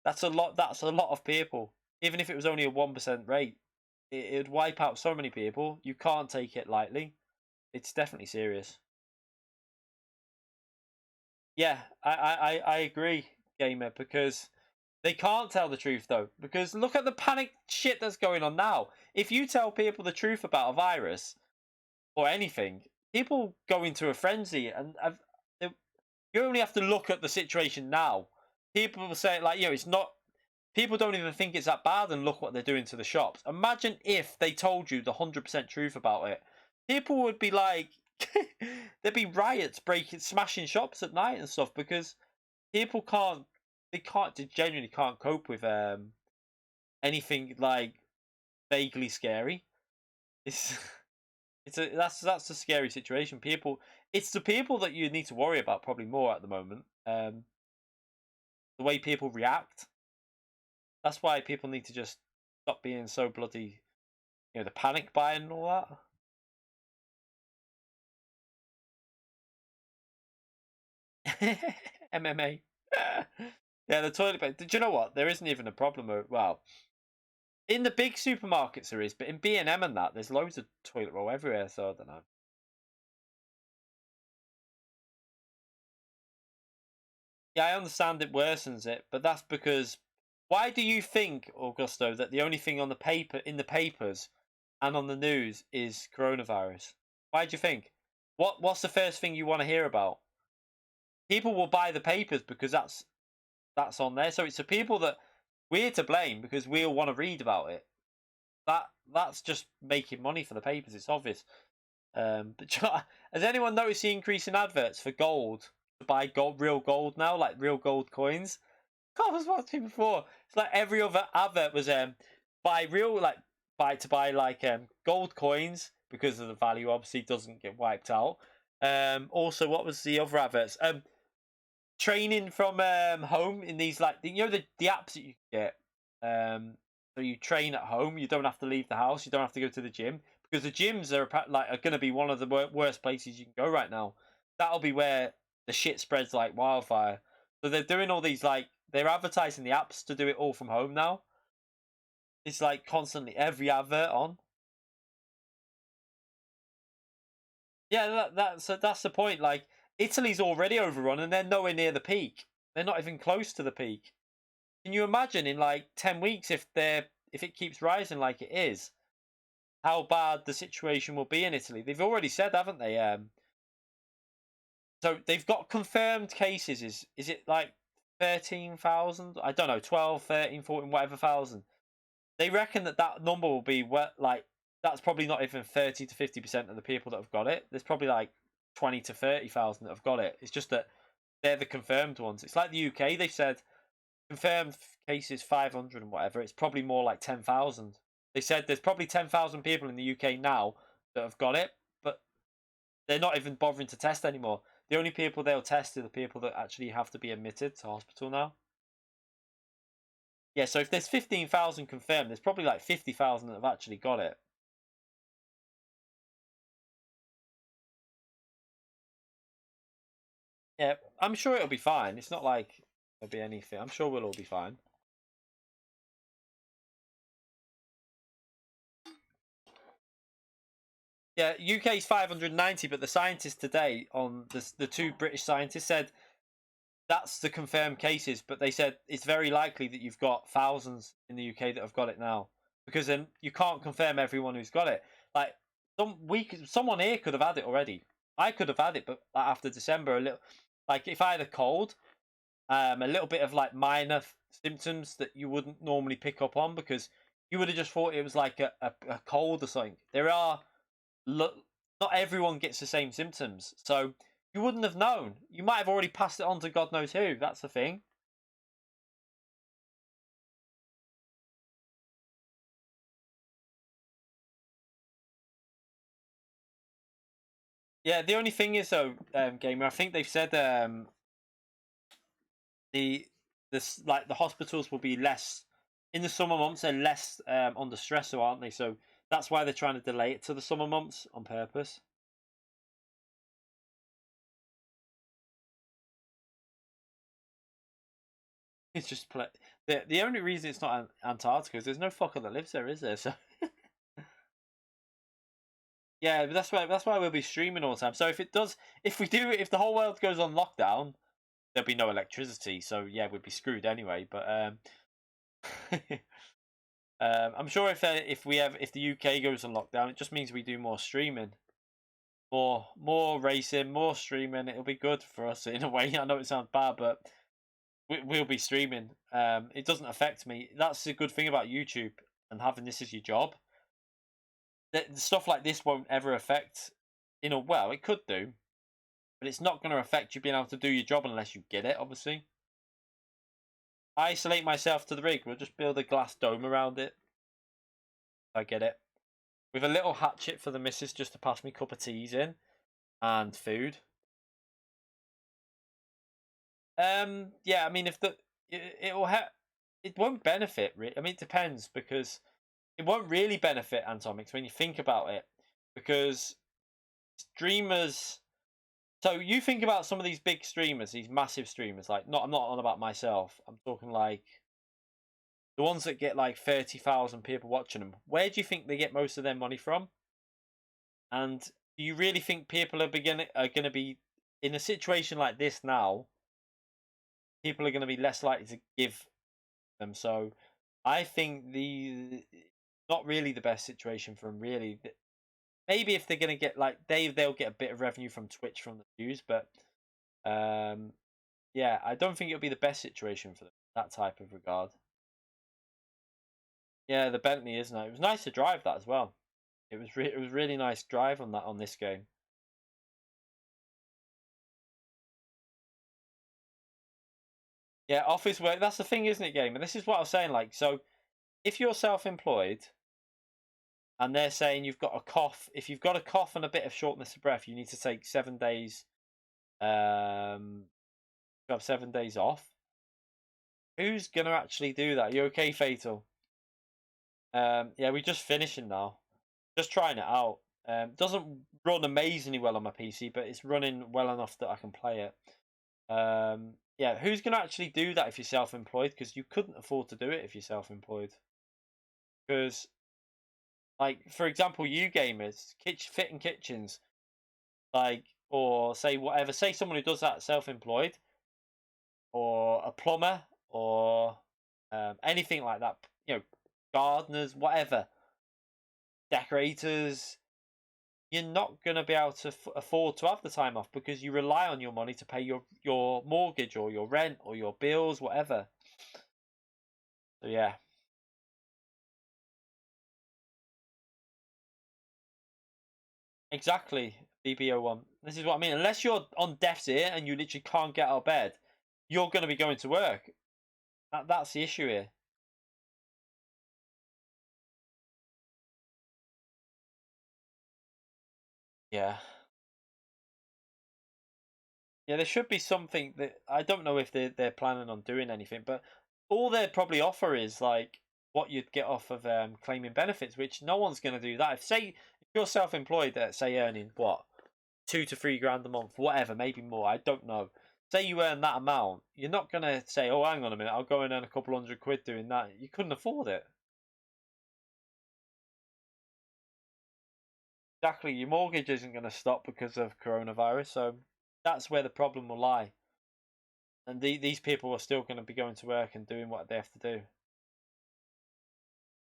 that's a lot. That's a lot of people. Even if it was only a 1% rate, it'd wipe out so many people. You can't take it lightly. It's definitely serious. Yeah, I agree, gamer, because they can't tell the truth though. Because look at the panic shit that's going on now. If you tell people the truth about a virus or anything, people go into a frenzy, and you only have to look at the situation now. People will say like, it's not. People don't even think it's that bad, and look what they're doing to the shops. Imagine if they told you the 100% truth about it. People would be like, there'd be riots, smashing shops at night and stuff because people they genuinely can't cope with anything like vaguely scary. It's that's a scary situation. It's the people that you need to worry about probably more at the moment. The way people react. That's why people need to just stop being so bloody, the panic buying and all that. MMA. Yeah, the toilet paper. Do you know what? There isn't even a problem. Well, in the big supermarkets there is, but in B&M and that, there's loads of toilet roll everywhere. So I don't know. Yeah, I understand it worsens it, but that's because. Why do you think, Augusto, that the only thing on in the papers, and on the news is coronavirus? Why do you think? What's the first thing you want to hear about? People will buy the papers because that's on there. So it's the people that we're to blame because we'll want to read about it. That's just making money for the papers. It's obvious. But has anyone noticed the increase in adverts for gold to buy real gold now, like real gold coins? I was watching before. It's like every other advert was buy real buy like gold coins because of the value obviously doesn't get wiped out. Also, what was the other adverts? Training from home in these like the apps that you get. So you train at home. You don't have to leave the house. You don't have to go to the gym because the gyms are going to be one of the worst places you can go right now. That'll be where the shit spreads like wildfire. So they're doing all these they're advertising the apps to do it all from home now. It's like constantly every advert on. Yeah, that's the point. Like Italy's already overrun and they're nowhere near the peak. They're not even close to the peak. Can you imagine in like 10 weeks if it keeps rising like it is, how bad the situation will be in Italy? They've already said, haven't they? So they've got confirmed cases. Is it like 13,000? I don't know, 12, 13, 14, whatever thousand. They reckon that number will be like that's probably not even 30 to 50% of the people that have got it. There's probably like 20 to 30,000 that have got it. It's just that they're the confirmed ones. It's like the UK. They've said confirmed cases 500 and whatever. It's probably more like 10,000. They said there's probably 10,000 people in the UK now that have got it, but they're not even bothering to test anymore. The only people they'll test are the people that actually have to be admitted to hospital now. Yeah, so if there's 15,000 confirmed, there's probably like 50,000 that have actually got it. Yeah, I'm sure it'll be fine. It's not like there'll be anything. I'm sure we'll all be fine. Yeah, UK's 590, but the scientists today on the two British scientists said that's the confirmed cases, but they said it's very likely that you've got thousands in the UK that have got it now, because then you can't confirm everyone who's got it. Like someone here could have had it already. I could have had it, but after December, a little, like if I had a cold, a little bit of like minor symptoms that you wouldn't normally pick up on because you would have just thought it was like a cold or something. There are not everyone gets the same symptoms, so you wouldn't have known. You might have already passed it on to God knows who. That's the thing. Yeah, the only thing is though, gamer. I think they've said the this like the hospitals will be less in the summer months. They're less under stress, aren't they? So that's why they're trying to delay it to the summer months on purpose. It's just the only reason it's not Antarctica is there's no fucker that lives there, is there? So yeah, but that's why we'll be streaming all the time. So if the whole world goes on lockdown, there'll be no electricity. So yeah, we'd be screwed anyway. But I'm sure if the UK goes on lockdown, it just means we do more streaming, more racing, more streaming. It'll be good for us in a way. I know it sounds bad, but we'll be streaming. It doesn't affect me. That's the good thing about YouTube and having this as your job. That stuff like this won't ever affect. Well, it could do, but it's not going to affect you being able to do your job unless you get it. Obviously, isolate myself to the rig. We'll just build a glass dome around it. I get it. With a little hatchet for the missus just to pass me cup of teas in and food. Yeah, I mean, if it won't benefit. I mean, it depends because it won't really benefit Antomics when you think about it, because streamers. So you think about some of these big streamers, these massive streamers. Like, I'm not on about myself. I'm talking like the ones that get like 30,000 people watching them. Where do you think they get most of their money from? And do you really think people are going to be in a situation like this now? People are going to be less likely to give them. So I think the not really the best situation for them. Really, maybe if they're going to get like they'll get a bit of revenue from Twitch from the views, but yeah, I don't think it'll be the best situation for them. That type of regard. Yeah, the Bentley, isn't it? It was nice to drive that as well. It was really nice drive on this game. Yeah, office work. That's the thing, isn't it, game? And this is what I was saying. Like, so if you're self-employed and they're saying you've got a cough, if you've got a cough and a bit of shortness of breath, you need to take 7 days. You have 7 days off. Who's gonna actually do that? You okay, Fatal? Yeah, we're just finishing now. Just trying it out. Doesn't run amazingly well on my PC, but it's running well enough that I can play it. Yeah, who's gonna actually do that if you're self-employed? Because you couldn't afford to do it if you're self-employed. Because, like, for example, you gamers, fitting kitchens, like, or say whatever, say someone who does that self-employed, or a plumber, or anything like that. Gardeners, whatever, decorators. You're not going to be able to afford to have the time off because you rely on your money to pay your mortgage or your rent or your bills, whatever. So yeah, exactly. BBO1. This is what I mean. Unless you're on death's ear and you literally can't get out of bed, you're going to be going to work. That's the issue here. Yeah. Yeah, there should be something that I don't know if they're planning on doing anything, but all they'd probably offer is like what you'd get off of claiming benefits, which no one's going to do that. If you're self-employed, say earning what 2 to 3 grand a month, whatever, maybe more. I don't know. say you earn that amount, you're not going to say, oh, hang on a minute, I'll go and earn a couple £100 doing that. You couldn't afford it. Exactly, your mortgage isn't going to stop because of coronavirus, so that's where the problem will lie. And these people are still going to be going to work and doing what they have to do.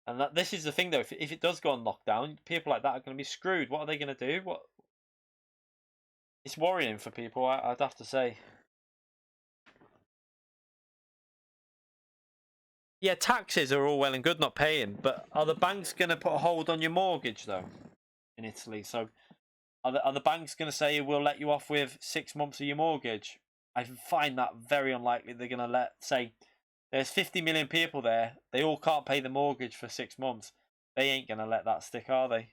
And this is the thing, though. If it does go on lockdown, people like that are going to be screwed. What are they going to do? It's worrying for people, I'd have to say. Yeah, taxes are all well and good not paying, but are the banks going to put a hold on your mortgage, though, in Italy? So are the banks going to say we'll let you off with 6 months of your mortgage? I find that very unlikely. They're going to say, there's 50 million people there. They all can't pay the mortgage for 6 months. They ain't going to let that stick, are they?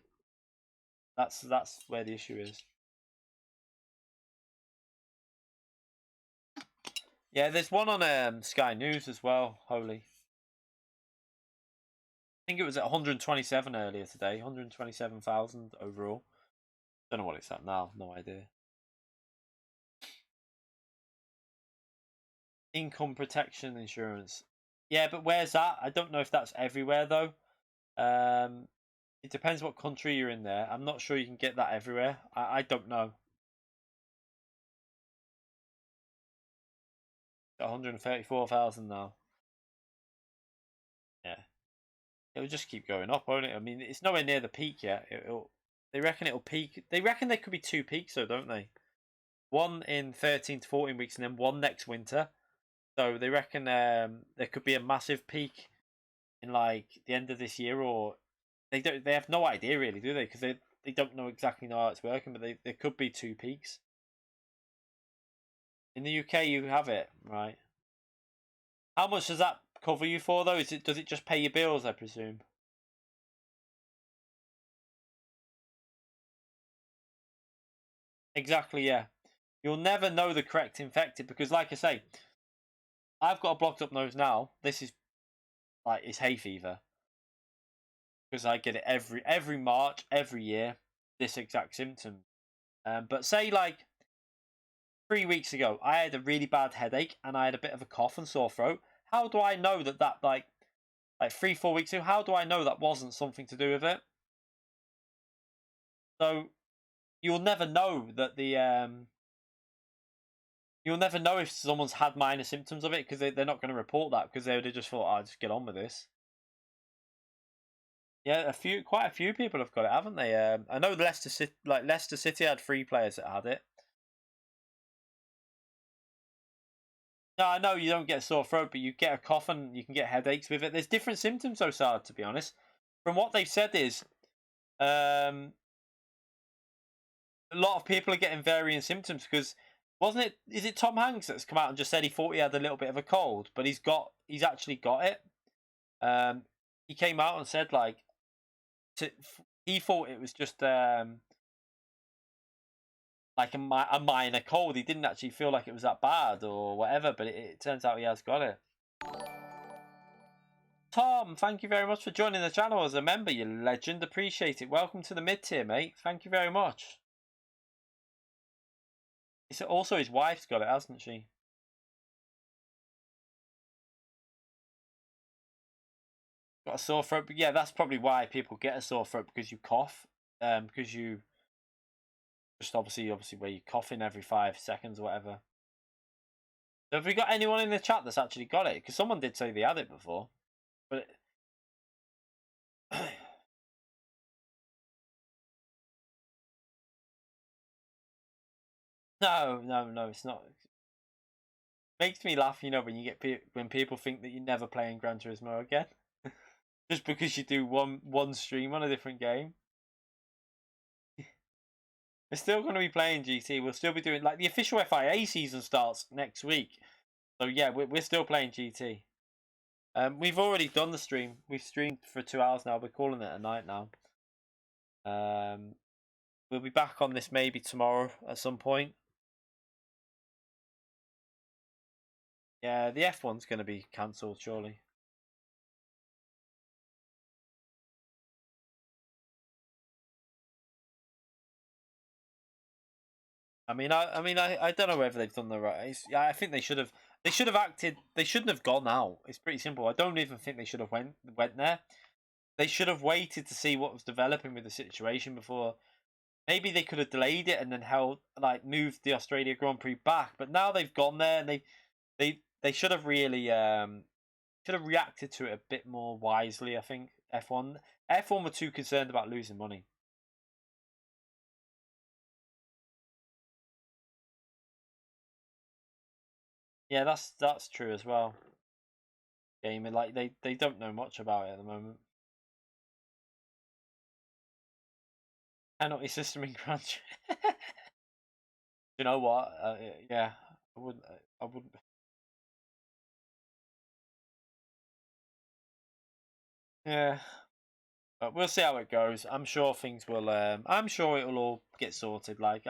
That's where the issue is. Yeah, there's one on Sky News as well, Holy. I think it was at 127 earlier today, 127,000 overall. Don't know what it's at now, no idea. Income protection insurance. Yeah, but where's that? I don't know if that's everywhere though. It depends what country you're in there. I'm not sure you can get that everywhere. I don't know. 134,000 now. Yeah. It'll just keep going up, won't it? I mean, it's nowhere near the peak yet. They reckon it'll peak. They reckon there could be 2 peaks, though, don't they? One in 13 to 14 weeks, and then one next winter. So they reckon there could be a massive peak in like the end of this year, or they don't. They have no idea really, do they? Because they don't know exactly how it's working, but there could be 2 peaks. In the UK, you have it right. How much does that cover you for though? Does it just pay your bills? I presume. Exactly. Yeah. You'll never know the correct infected because, like I say, I've got a blocked up nose now. This is like it's hay fever because I get it every March, every year. This exact symptom. But say like 3 weeks ago, I had a really bad headache and I had a bit of a cough and sore throat. How do I know that like 3-4 weeks ago? How do I know that wasn't something to do with it? So you'll never know that you'll never know if someone's had minor symptoms of it because they're not going to report that because they would have just thought, "I'll just get on with this." Yeah, quite a few people have got it, haven't they? I know Leicester City had 3 players that had it. No, I know you don't get a sore throat, but you get a cough and you can get headaches with it. There's different symptoms, though, Sard, to be honest. From what they've said is, a lot of people are getting varying symptoms because is it Tom Hanks that's come out and just said he thought he had a little bit of a cold, but he's actually got it. He came out and said like, he thought it was just like a minor cold. He didn't actually feel like it was that bad or whatever, but it turns out he has got it. Tom, thank you very much for joining the channel as a member, you legend. Appreciate it. Welcome to the mid-tier, mate. Thank you very much. It's also his wife's got it, hasn't she? Got a sore throat, but yeah, that's probably why people get a sore throat, because you cough. Because you just obviously where you're coughing every 5 seconds or whatever. So have we got anyone in the chat that's actually got it? Because someone did say they had it before. But no, it's not. Makes me laugh, when people think that you're never playing Gran Turismo again, just because you do one stream on a different game. We're still going to be playing GT. We'll still be doing like the official FIA season starts next week. So yeah, we're still playing GT. We've already done the stream. We've streamed for 2 hours now. We're calling it a night now. We'll be back on this maybe tomorrow at some point. Yeah, the F1's going to be cancelled surely. I don't know whether they've done the right. Yeah, I think they should have. They should have acted. They shouldn't have gone out. It's pretty simple. I don't even think they should have went there. They should have waited to see what was developing with the situation before. Maybe they could have delayed it and then moved the Australia Grand Prix back. But now they've gone there and they should have really should have reacted to it a bit more wisely. I think F1 were too concerned about losing money. Yeah, that's true as well. Gaming, like they don't know much about it at the moment. Penalty system in Crunch. You know what? Yeah, I wouldn't. I wouldn't. Yeah, but we'll see how it goes. I'm sure things will. I'm sure it'll all get sorted. Like,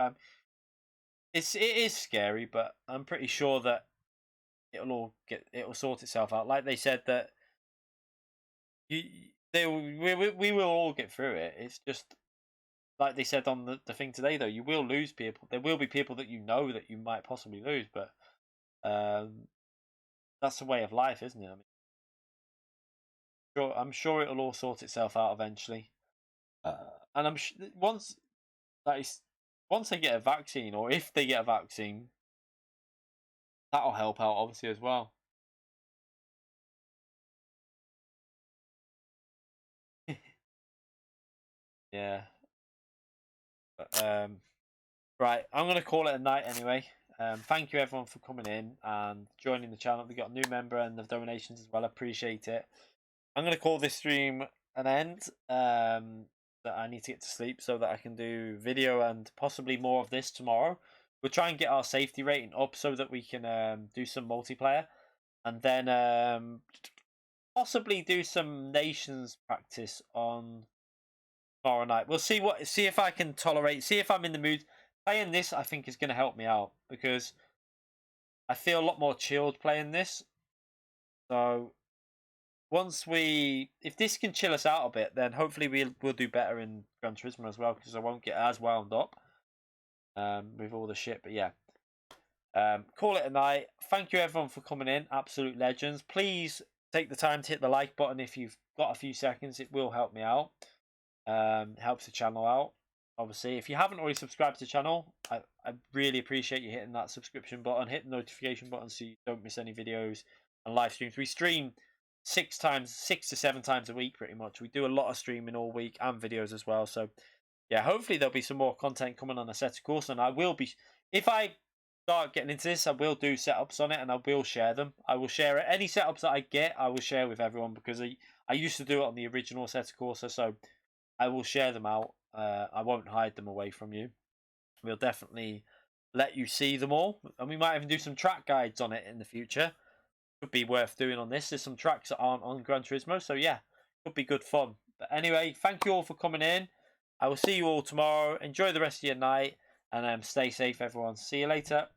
it is scary, but I'm pretty sure that it'll sort itself out. Like they said that we will all get through it. It's just like they said on the thing today, though. You will lose people. There will be people that you know that you might possibly lose, but that's the way of life, isn't it? I'm sure it'll all sort itself out eventually. And once once they get a vaccine, or if they get a vaccine, that'll help out obviously as well. Yeah. But, right, I'm gonna call it a night anyway. Thank you everyone for coming in and joining the channel. We got a new member and the donations as well. I appreciate it. I'm gonna call this stream an end. That I need to get to sleep so that I can do video and possibly more of this tomorrow. We'll try and get our safety rating up so that we can do some multiplayer, and then possibly do some nations practice on tomorrow night. We'll see if I can tolerate. See if I'm in the mood. Playing this, I think, is going to help me out because I feel a lot more chilled playing this. So if this can chill us out a bit, then hopefully we'll do better in Gran Turismo as well because I won't get as wound up with all the shit. But yeah, call it a night. Thank you everyone for coming in. Absolute legends. Please take the time to hit the like button if you've got a few seconds. It will help me out. Helps the channel out. Obviously, if you haven't already subscribed to the channel, I really appreciate you hitting that subscription button, hit the notification button so you don't miss any videos and live streams. We stream 6 to 7 times a week pretty much. We do a lot of streaming all week and videos as well. So yeah, hopefully there'll be some more content coming on Assetto Corsa, and I will be, if I start getting into this, I will do setups on it and I will share them. I will share it. Any setups that I get, I will share with everyone because I used to do it on the original Assetto Corsa, so I will share them out. I won't hide them away from you. We'll definitely let you see them all, and we might even do some track guides on it in the future. Could be worth doing on this. There's some tracks that aren't on Gran Turismo, so yeah, could be good fun. But anyway, thank you all for coming in. I will see you all tomorrow. Enjoy the rest of your night, and stay safe, everyone. See you later.